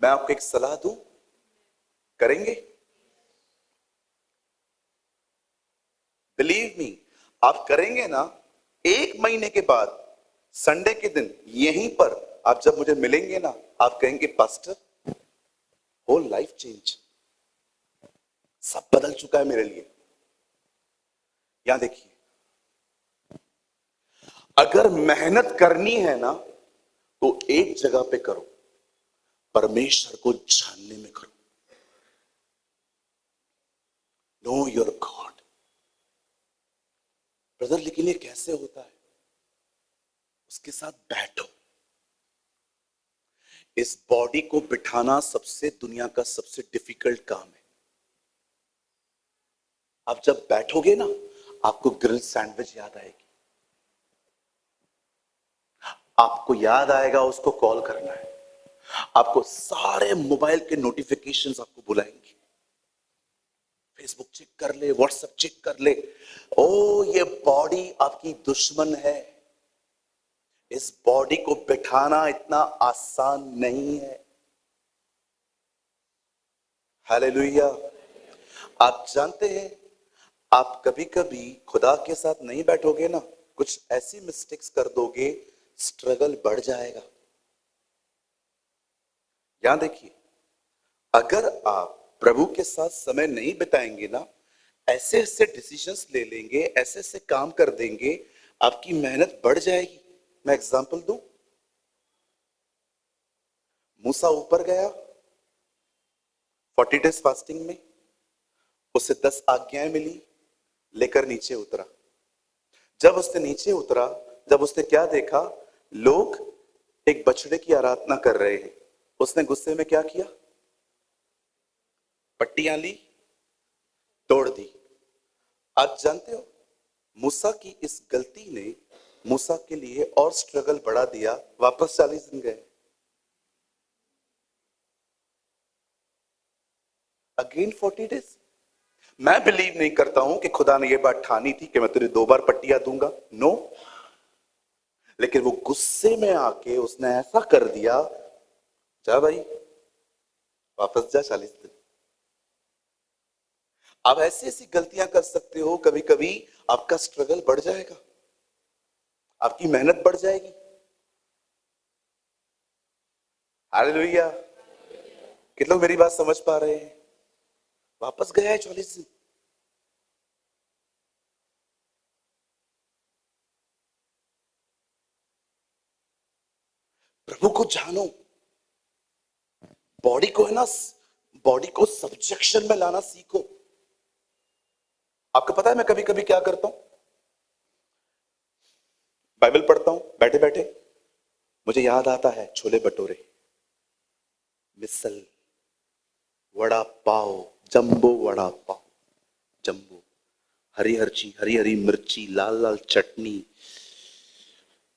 मैं आपको एक सलाह दूं, करेंगे? बिलीव मी, आप करेंगे ना, 1 महीने के बाद संडे के दिन यहीं पर आप जब मुझे मिलेंगे ना, आप कहेंगे पास्टर होल लाइफ चेंज, सब बदल चुका है मेरे लिए। यहां देखिए, अगर मेहनत करनी है ना तो एक जगह पे करो, परमेश्वर को जानने में करो। Know your God. ब्रदर लेकिन ये कैसे होता है? उसके साथ बैठो। इस बॉडी को बिठाना सबसे दुनिया का सबसे डिफिकल्ट काम है। आप जब बैठोगे ना, आपको ग्रिल सैंडविच याद आएगी, आपको याद आएगा उसको कॉल करना है, आपको सारे मोबाइल के नोटिफिकेशंस आपको बुलाएंगे, फेसबुक चेक कर ले, व्हाट्सएप चेक कर ले। ओ ये बॉडी आपकी दुश्मन है। इस बॉडी को बिठाना इतना आसान नहीं है। हालेलुया। आप जानते हैं, आप कभी कभी खुदा के साथ नहीं बैठोगे ना, कुछ ऐसी मिस्टेक्स कर दोगे, स्ट्रगल बढ़ जाएगा। यहां देखिए, अगर आप प्रभु के साथ समय नहीं बिताएंगे ना, ऐसे ऐसे डिसीजंस ले लेंगे, ऐसे ऐसे काम कर देंगे, आपकी मेहनत बढ़ जाएगी। मैं एग्जांपल दूं, मूसा ऊपर गया 40 डेज फास्टिंग में, उसे 10 आज्ञाएं मिली, लेकर नीचे उतरा। जब उसने नीचे उतरा, जब उसने क्या देखा, लोग एक बछड़े की आराधना कर रहे हैं, उसने गुस्से में क्या किया, पट्टियां ली, तोड़ दी। आज जानते हो मूसा की इस गलती ने मूसा के लिए और स्ट्रगल बढ़ा दिया। वापस 40 दिन गए, अगेन 40 डेज। मैं बिलीव नहीं करता हूं कि खुदा ने यह बात ठानी थी कि मैं तुझे 2 बार पट्टियां दूंगा, नो। लेकिन वो गुस्से में आके उसने ऐसा कर दिया, जा भाई वापस जा 40 दिन। आप ऐसी ऐसी गलतियां कर सकते हो, कभी कभी आपका स्ट्रगल बढ़ जाएगा, आपकी मेहनत बढ़ जाएगी। हालेलुया। कितने लोग मेरी बात समझ पा रहे हैं? वापस गया है 40 दिन। प्रभु को जानो, बॉडी को है ना, बॉडी को सब्जेक्शन में लाना सीखो। आपको पता है मैं कभी कभी क्या करता हूं, बाइबल पढ़ता हूं बैठे बैठे, मुझे याद आता है छोले भटूरे, मिसल, वड़ा पाव, जंबो वड़ा पाव, जंबो, हरी हरी मिर्ची, लाल लाल चटनी,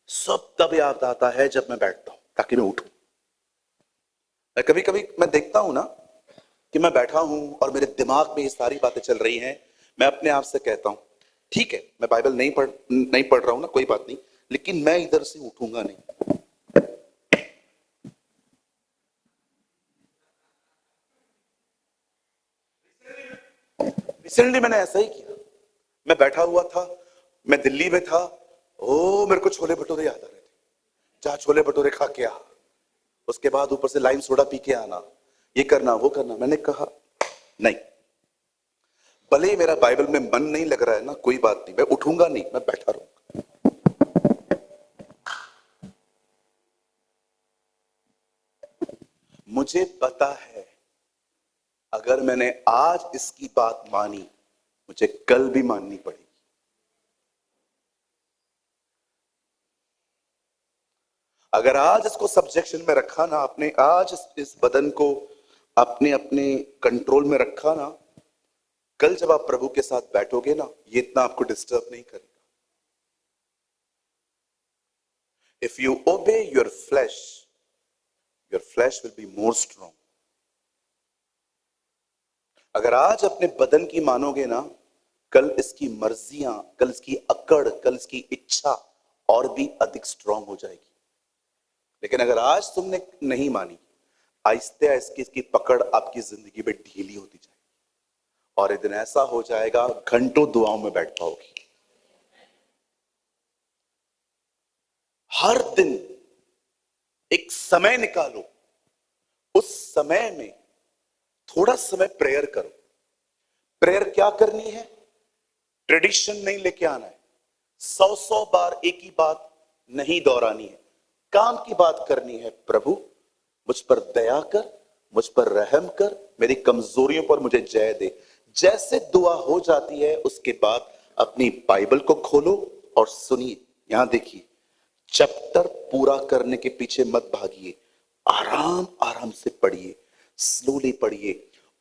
सब तब याद आता है जब मैं बैठता हूं ताकि मैं उठूं। मैं कभी कभी मैं देखता हूं ना कि मैं बैठा हूं और मेरे दिमाग में ये सारी बातें चल रही हैं, मैं अपने आप से कहता हूं ठीक है मैं बाइबल नहीं पढ़ रहा हूं ना, कोई बात नहीं, लेकिन मैं इधर से उठूंगा नहीं। रिसेंटली मैंने ऐसा ही किया। मैं बैठा हुआ था, मैं दिल्ली में था, ओ मेरे को छोले भटूरे याद आ रहे थे, जा छोले भटूरे खा के आ, उसके बाद ऊपर से लाइम सोडा पी के आना, ये करना वो करना। मैंने कहा नहीं, भले ही मेरा बाइबल में मन नहीं लग रहा है ना, कोई बात नहीं, मैं उठूंगा नहीं, मैं बैठा रहूंगा। मुझे पता है अगर मैंने आज इसकी बात मानी, मुझे कल भी माननी पड़ेगी। अगर आज इसको सब्जेक्शन में रखा ना, आपने आज इस बदन को अपने अपने कंट्रोल में रखा ना, कल जब आप प्रभु के साथ बैठोगे ना, ये इतना आपको डिस्टर्ब नहीं करेगा। इफ यू ओबे your flash will be more strong. अगर आज अपने बदन की मानोगे ना, कल इसकी मर्जियां, कल इसकी अकड़, कल इसकी इच्छा और भी अधिक स्ट्रॉन्ग हो जाएगी। लेकिन अगर आज तुमने नहीं मानी, आहिस्ते आहिस्ते इसकी पकड़ आपकी जिंदगी में ढीली होती जाएगी और एक दिन ऐसा हो जाएगा घंटों दुआओं में बैठ पाओगी। हर दिन एक समय निकालो, उस समय में थोड़ा समय प्रेयर करो। प्रेयर क्या करनी है? ट्रेडिशन नहीं लेके आना है, 100 बार एक ही बात नहीं दोहरानी है, काम की बात करनी है। प्रभु मुझ पर दया कर, मुझ पर रहम कर, मेरी कमजोरियों पर मुझे जय दे। जैसे दुआ हो जाती है उसके बाद अपनी बाइबल को खोलो और सुनिए। यहां देखिए, चैप्टर पूरा करने के पीछे मत भागिए, आराम आराम से पढ़िए, स्लोली पढ़िए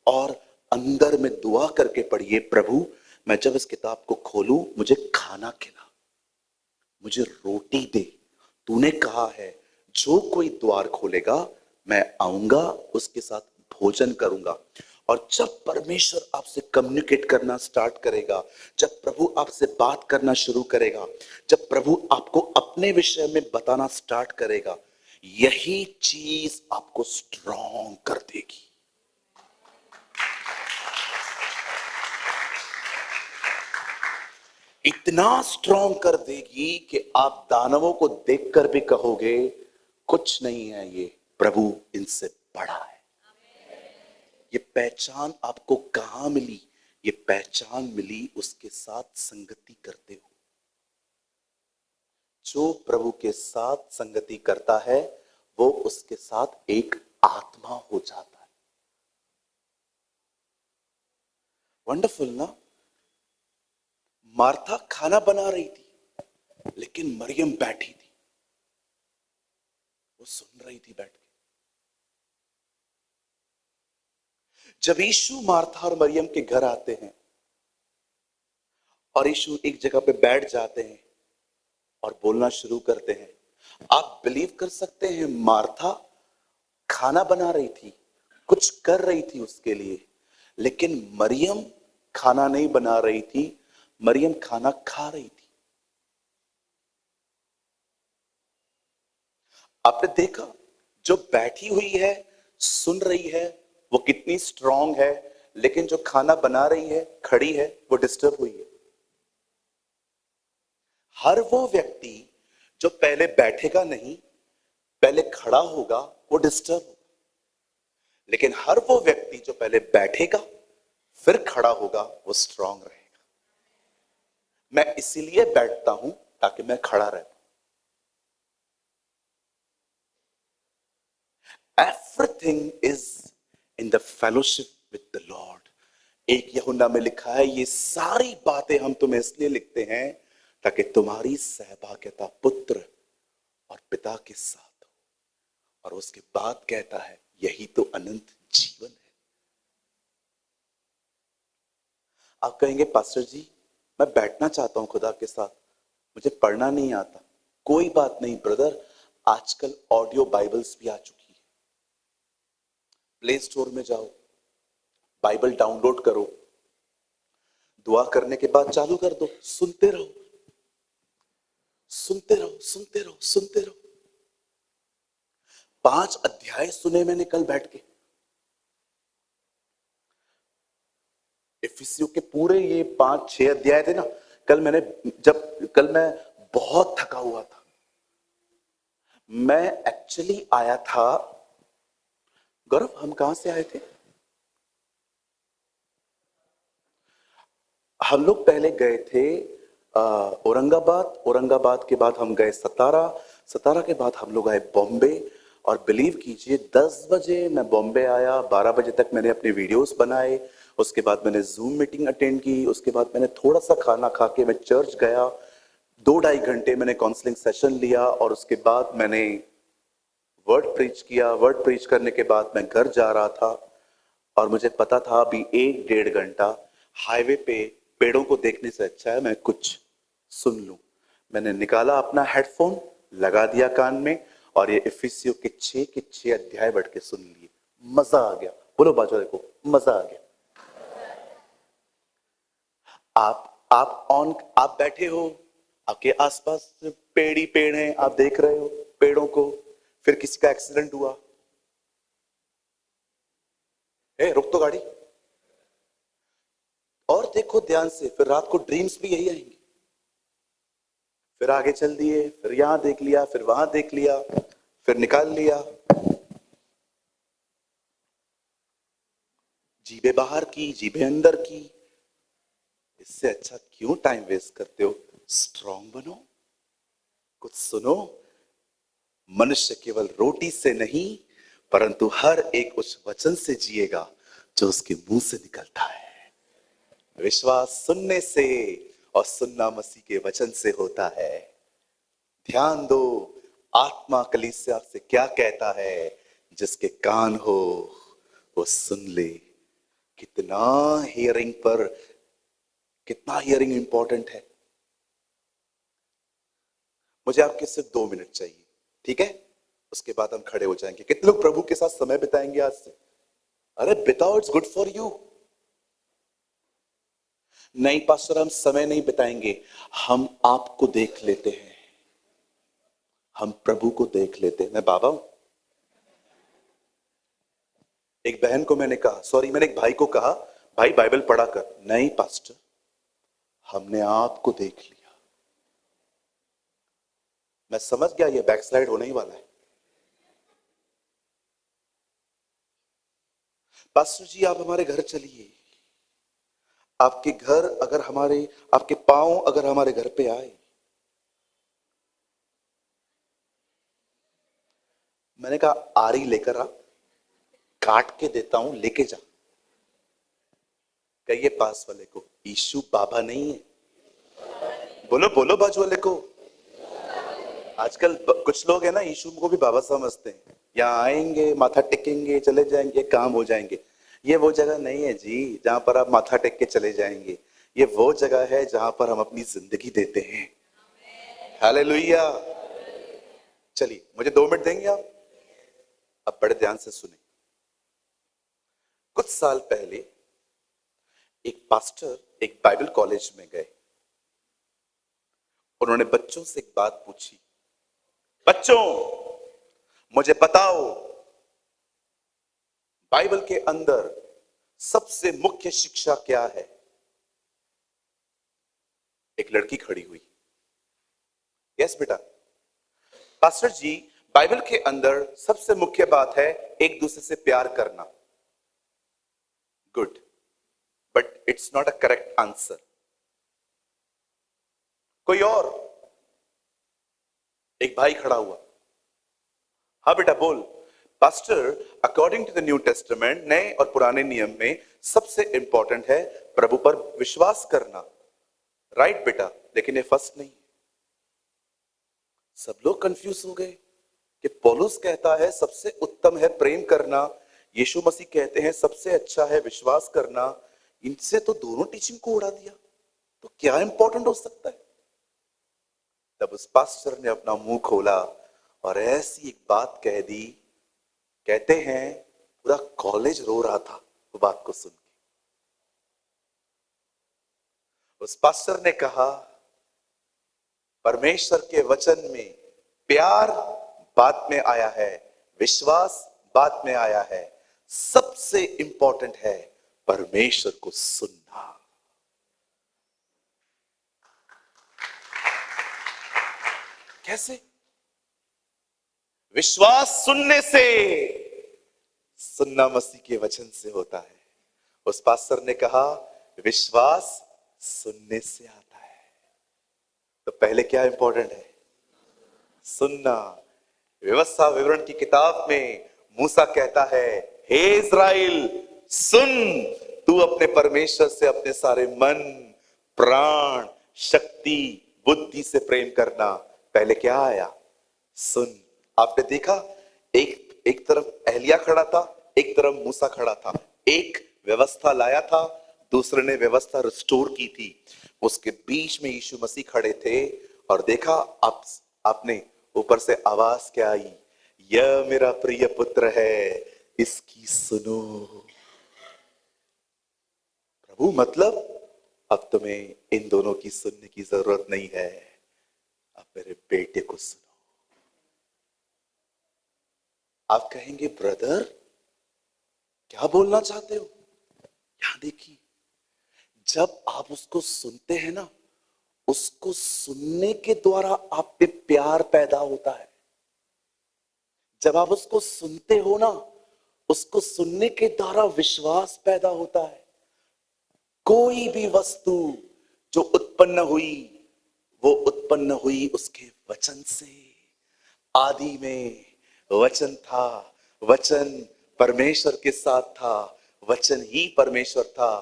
और अंदर में दुआ करके पढ़िए, प्रभु मैं जब इस किताब को खोलूं मुझे खाना खिला, मुझे रोटी दे। तूने कहा है जो कोई द्वार खोलेगा मैं आऊंगा, उसके साथ भोजन करूंगा। और जब परमेश्वर आपसे कम्युनिकेट करना स्टार्ट करेगा, जब प्रभु आपसे बात करना शुरू करेगा, जब प्रभु आपको अपने विषय में बताना स्टार्ट करेगा, यही चीज आपको स्ट्रॉन्ग कर देगी। इतना स्ट्रॉन्ग कर देगी कि आप दानवों को देखकर भी कहोगे कुछ नहीं है, ये प्रभु इनसे बड़ा है। ये पहचान आपको कहां मिली? ये पहचान मिली उसके साथ संगति करते हो। जो प्रभु के साथ संगति करता है वो उसके साथ एक आत्मा हो जाता है। वंडरफुल ना। मार्था खाना बना रही थी, लेकिन मरियम बैठी थी, वो सुन रही थी बैठ के। जब यीशु मार्था और मरियम के घर आते हैं और यीशु एक जगह पे बैठ जाते हैं और बोलना शुरू करते हैं, आप बिलीव कर सकते हैं, मार्था खाना बना रही थी, कुछ कर रही थी उसके लिए, लेकिन मरियम खाना नहीं बना रही थी, मरियम खाना खा रही थी। आपने देखा, जो बैठी हुई है, सुन रही है, वो कितनी स्ट्रांग है, लेकिन जो खाना बना रही है, खड़ी है, वो डिस्टर्ब हुई है। हर वो व्यक्ति जो पहले बैठेगा नहीं, पहले खड़ा होगा, वो डिस्टर्ब होगा। लेकिन हर वो व्यक्ति जो पहले बैठेगा फिर खड़ा होगा, वो स्ट्रांग रहेगा। मैं इसीलिए बैठता हूं ताकि मैं खड़ा रह पाऊं। Everything is in the fellowship with the Lord. एक यूहन्ना में लिखा है, ये सारी बातें हम तुम्हें इसलिए लिखते हैं ताकि तुम्हारी सहभागिता पुत्र और पिता के साथ हो। और उसके बाद कहता है, यही तो अनंत जीवन है। आप कहेंगे, पास्टर जी मैं बैठना चाहता हूं खुदा के साथ, मुझे पढ़ना नहीं आता। कोई बात नहीं ब्रदर, आजकल ऑडियो बाइबल्स भी आ चुकी है। प्ले स्टोर में जाओ, बाइबल डाउनलोड करो, दुआ करने के बाद चालू कर दो, सुनते रहो, सुनते रहो, सुनते रहो, सुनते रहो। 5 अध्याय सुने मैंने कल बैठ के। इफिसियों के पूरे ये 5-6 अध्याय थे ना, कल मैं बहुत थका हुआ था। मैं एक्चुअली आया था, गौरव हम कहां से आए थे? हम लोग पहले गए थे औरंगाबाद, औरंगाबाद के बाद हम गए सतारा, सतारा के बाद हम लोग आए बॉम्बे। और बिलीव कीजिए 10 बजे मैं बॉम्बे आया, 12 बजे तक मैंने अपने वीडियोस बनाए, उसके बाद मैंने जूम मीटिंग अटेंड की, उसके बाद मैंने थोड़ा सा खाना खा के मैं चर्च गया, 2-2.5 घंटे मैंने काउंसलिंग सेशन लिया, और उसके बाद मैंने वर्ड प्रीच किया। वर्ड प्रीच करने के बाद मैं घर जा रहा था, और मुझे पता था अभी 1-1.5 घंटा हाईवे पे पेड़ों को देखने से अच्छा है मैं कुछ सुन लूं। मैंने निकाला अपना हेडफोन, लगा दिया कान में, और ये इफिसियों के 6 अध्याय बैठ के सुन लिए। मजा आ गया। बोलो बाजू देखो, मजा आ गया। आप बैठे हो, आपके आसपास पेड़ ही पेड़ हैं, आप देख रहे हो पेड़ों को, फिर किसी का एक्सीडेंट हुआ, रुक तो गाड़ी, और देखो ध्यान से, फिर रात को ड्रीम्स भी यही आएंगे। फिर आगे चल दिए, फिर यहां देख लिया, फिर वहां देख लिया, फिर निकाल लिया, जीभे बाहर की, जीभे अंदर की। इससे अच्छा क्यों टाइम वेस्ट करते हो? स्ट्रांग बनो, कुछ सुनो। मनुष्य केवल रोटी से नहीं, परंतु हर एक उस वचन से जिएगा जो उसके मुंह से निकलता है। विश्वास सुनने से, और सुनना मसीह के वचन से होता है। ध्यान दो, आत्मा कलीसिया से क्या कहता है? जिसके कान हो वो सुन ले। कितना हियरिंग इंपॉर्टेंट है। मुझे आपके सिर्फ 2 मिनट चाहिए, ठीक है? उसके बाद हम खड़े हो जाएंगे। कितने लोग प्रभु के साथ समय बिताएंगे आज से? अरे बिताओ, इट्स गुड फॉर यू। नहीं पास्टर, हम समय नहीं बिताएंगे, हम आपको देख लेते हैं, हम प्रभु को देख लेते हैं। मैं बाबा हूं। एक बहन को मैंने एक भाई को कहा, भाई बाइबल पढ़ा कर। नहीं पास्टर, हमने आपको देख लिया। मैं समझ गया ये बैकस्लाइड होने ही वाला है। पास्टर जी आप हमारे घर चलिए, आपके पांव अगर हमारे घर पे आए। मैंने कहा आरी लेकर आ, काट के देता हूं, लेके जा। कहिए पास वाले को, यीशु बाबा नहीं है। बोलो बोलो बाजू वाले को। आजकल कुछ लोग है ना, यीशु को भी बाबा समझते हैं। यहाँ आएंगे, माथा टेकेंगे, चले जाएंगे, काम हो जाएंगे। ये वो जगह नहीं है जी जहां पर आप माथा टेक के चले जाएंगे। ये वो जगह है जहां पर हम अपनी जिंदगी देते हैं। हालेलुया। चलिए, मुझे 2 मिनट देंगे आप? अब बड़े ध्यान से सुने। कुछ साल पहले एक पास्टर एक बाइबल कॉलेज में गए। उन्होंने बच्चों से एक बात पूछी, बच्चों मुझे बताओ, बाइबल के अंदर सबसे मुख्य शिक्षा क्या है? एक लड़की खड़ी हुई। यस बेटा। पास्टर जी, बाइबल के अंदर सबसे मुख्य बात है एक दूसरे से प्यार करना। Good, but it's not a correct answer. कोई और? एक भाई खड़ा हुआ। हाँ बेटा बोल। Pastor, according to the new testament, नए और पुराने नियम में सबसे इंपॉर्टेंट है प्रभु पर विश्वास करना। राइट बेटा, लेकिन ये फर्स्ट नहीं। सब लोग कंफ्यूज हो गए कि पौलुस कहता है सबसे उत्तम है प्रेम करना, यीशु मसीह कहते हैं सबसे अच्छा है विश्वास करना। इनसे तो दोनों टीचिंग को उड़ा दिया, तो क्या इंपॉर्टेंट हो सकता है? तब उस पास्टर ने अपना मुंह खोला और ऐसी एक बात कह दी, कहते हैं पूरा कॉलेज रो रहा था वो बात को सुन के। उस पास्टर ने कहा, परमेश्वर के वचन में प्यार बाद में आया है, विश्वास बाद में आया है, सबसे इंपॉर्टेंट है परमेश्वर को सुनना। कैसे? विश्वास सुनने से, सुनना मसीह के वचन से होता है। उस पास्टर ने कहा विश्वास सुनने से आता है। तो पहले क्या इंपॉर्टेंट है? सुनना। व्यवस्था विवरण की किताब में मूसा कहता है, हे इस्राएल सुन, तू अपने परमेश्वर से अपने सारे मन, प्राण, शक्ति, बुद्धि से प्रेम करना। पहले क्या आया? सुन। आपने देखा, एक तरफ एलिया खड़ा था, एक तरफ मूसा खड़ा था। एक व्यवस्था लाया था, दूसरे ने व्यवस्था रिस्टोर की थी। उसके बीच में यीशु मसीह खड़े थे और देखा आपने ऊपर से आवाज क्या आई? यह मेरा प्रिय पुत्र है, इसकी सुनो। प्रभु मतलब अब तुम्हें इन दोनों की सुनने की जरूरत नहीं है, अब मेरे बेटे को सुनो। आप कहेंगे ब्रदर क्या बोलना चाहते हो? यहां देखिए, जब आप उसको सुनते हैं ना, उसको सुनने के द्वारा आप पे प्यार पैदा होता है। जब आप उसको सुनते हो ना, उसको सुनने के द्वारा विश्वास पैदा होता है। कोई भी वस्तु जो उत्पन्न हुई, वो उत्पन्न हुई उसके वचन से। आदि में वचन था, वचन परमेश्वर के साथ था, वचन ही परमेश्वर था।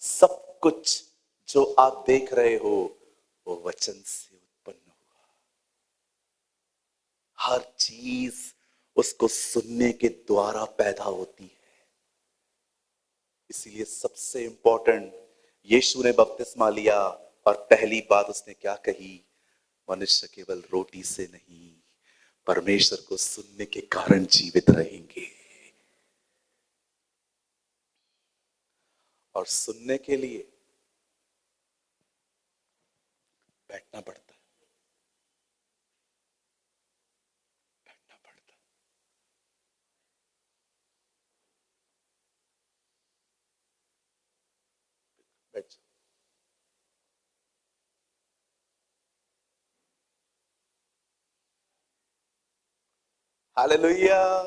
सब कुछ जो आप देख रहे हो वो वचन से उत्पन्न हुआ। हर चीज उसको सुनने के द्वारा पैदा होती है। इसीलिए सबसे इंपॉर्टेंट, यीशु ने बपतिस्मा लिया और पहली बात उसने क्या कही? मनुष्य केवल रोटी से नहीं, परमेश्वर को सुनने के कारण जीवित रहेंगे। और सुनने के लिए बैठना पड़ता है, बैठना पड़ता है। बैठ जाओ। हालेलुया।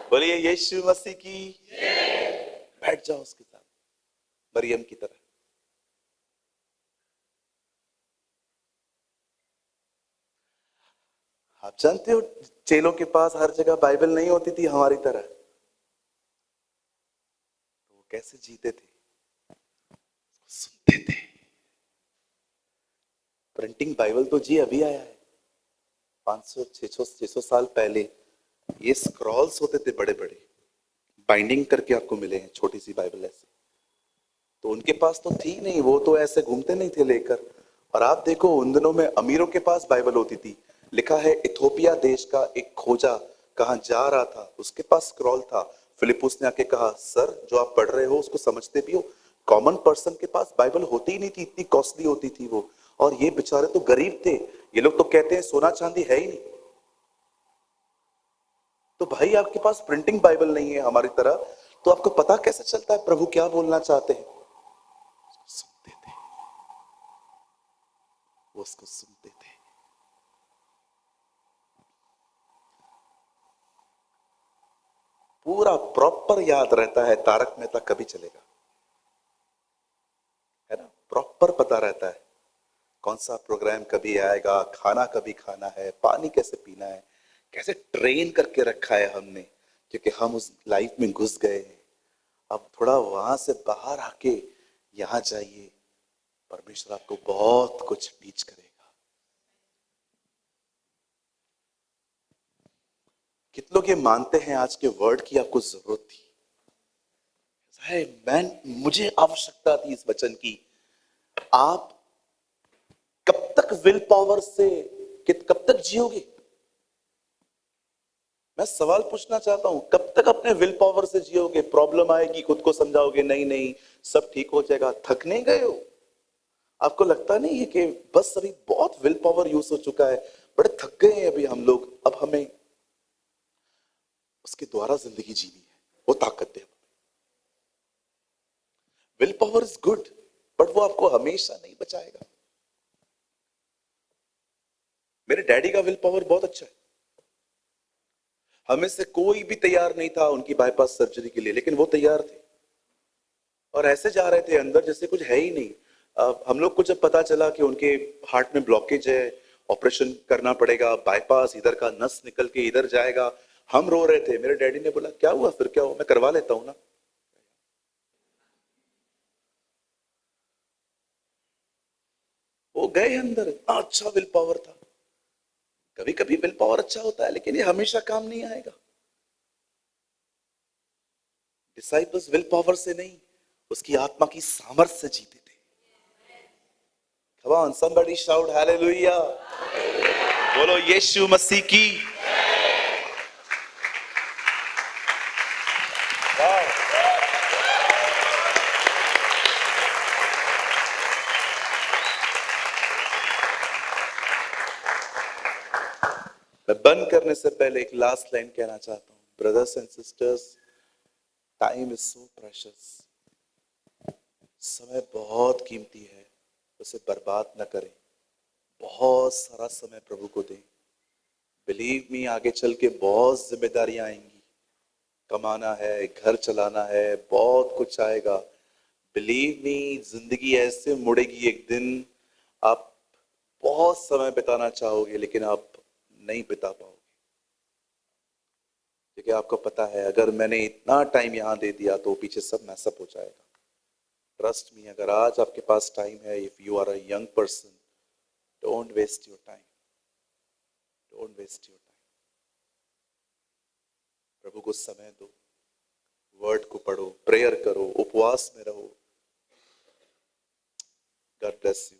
बोलिए यीशु मसीह की। बैठ जाओ उसके साथ मरियम की तरह। आप जानते हो चेलों के पास हर जगह बाइबल नहीं होती थी हमारी तरह। कैसे जीते थे, सुनते थे। प्रिंटिंग बाइबल तो जी अभी आया है, 500 600 साल पहले ये स्क्रॉल्स होते थे बड़े बड़े, बाइंडिंग करके आपको मिले हैं, छोटी सी बाइबल ऐसे। तो उनके पास तो थी नहीं, वो तो ऐसे घूमते नहीं थे लेकर। और आप देखो उन दिनों में अमीरों के पास बाइबल होती थी। लिखा है इथोपिया देश का एक खोजा कहां जा रहा था, उसके पास स्क्रॉल था। फिलिपुस ने आके कहा, सर जो आप पढ़ रहे हो उसको समझते भी हो? कॉमन पर्सन के पास बाइबल होती ही नहीं थी, इतनी कॉस्टली होती थी वो। और ये बेचारे तो गरीब थे, ये लोग तो कहते हैं सोना चांदी है ही नहीं। तो भाई आपके पास प्रिंटिंग बाइबल नहीं है हमारी तरह, तो आपको पता कैसे चलता है प्रभु क्या बोलना चाहते हैं? सुनते थे, वो उसको सुनते थे। पूरा प्रॉपर याद रहता है, तारक मेहता कभी चलेगा, है ना? प्रॉपर पता रहता है कौन सा प्रोग्राम कभी आएगा, खाना कभी खाना है, पानी कैसे पीना है, कैसे ट्रेन करके रखा है हमने, क्योंकि हम उस लाइफ में घुस गए हैं। अब थोड़ा वहां से बाहर आके यहां जाइए, परमेश्वर आपको बहुत कुछ टीच करेगा। कितने लोग ये मानते हैं आज के वर्ड की आपको जरूरत थी? है मुझे आवश्यकता थी इस वचन की। आप कब तक विल पावर से कब तक जियोगे? मैं सवाल पूछना चाहता हूं, कब तक अपने विल पावर से जियोगे? प्रॉब्लम आएगी, खुद को समझाओगे नहीं नहीं सब ठीक हो जाएगा, थक नहीं गए हो? आपको लगता नहीं है कि बस अभी बहुत विल पावर यूज हो चुका है, बड़े थक गए हैं अभी हम लोग, अब हमें उसके द्वारा जिंदगी जीनी है, वो ताकत दे। Will power is good, but वो आपको हमेशा नहीं बचाएगा। मेरे डैडी का विल पावर बहुत अच्छा है। हमें से कोई भी तैयार नहीं था उनकी बाईपास सर्जरी के लिए, लेकिन वो तैयार थे और ऐसे जा रहे थे अंदर जैसे कुछ है ही नहीं। हम लोग को जब पता चला कि उनके हार्ट में ब्लॉकेज है, ऑपरेशन करना पड़ेगा, बाईपास इधर का नस निकल के इधर जाएगा, हम रो रहे थे। मेरे डैडी ने बोला क्या हुआ, फिर क्या हुआ, मैं करवा लेता हूं ना। वो गए अंदर, इतना अच्छा विल पावर था। कभी कभी विल पावर अच्छा होता है, लेकिन ये हमेशा काम नहीं आएगा। डिसाइपल्स विल पावर से नहीं, उसकी आत्मा की सामर्थ्य से जीते थे। Come on, somebody shout hallelujah. बोलो यीशु मसीह की। मैं बंद करने से पहले एक लास्ट लाइन कहना चाहता हूं। Brothers and sisters, time is so precious. समय बहुत कीमती है, उसे बर्बाद न करें। बहुत सारा समय प्रभु को दें। बिलीव मी, आगे चल के बहुत जिम्मेदारियां आएंगी। कमाना है, घर चलाना है, बहुत कुछ आएगा। बिलीव मी, जिंदगी ऐसे मुड़ेगी एक दिन, आप बहुत समय बिताना चाहोगे लेकिन आप नहीं बिता पाओगे, क्योंकि आपको पता है अगर मैंने इतना टाइम यहां दे दिया तो पीछे सब मैसअप हो जाएगा। ट्रस्ट मी, अगर आज आपके पास टाइम है, if you are a young person, don't waste your time, don't waste your time. प्रभु को समय दो, वर्ड को पढ़ो, प्रेयर करो, उपवास में रहो। God bless you.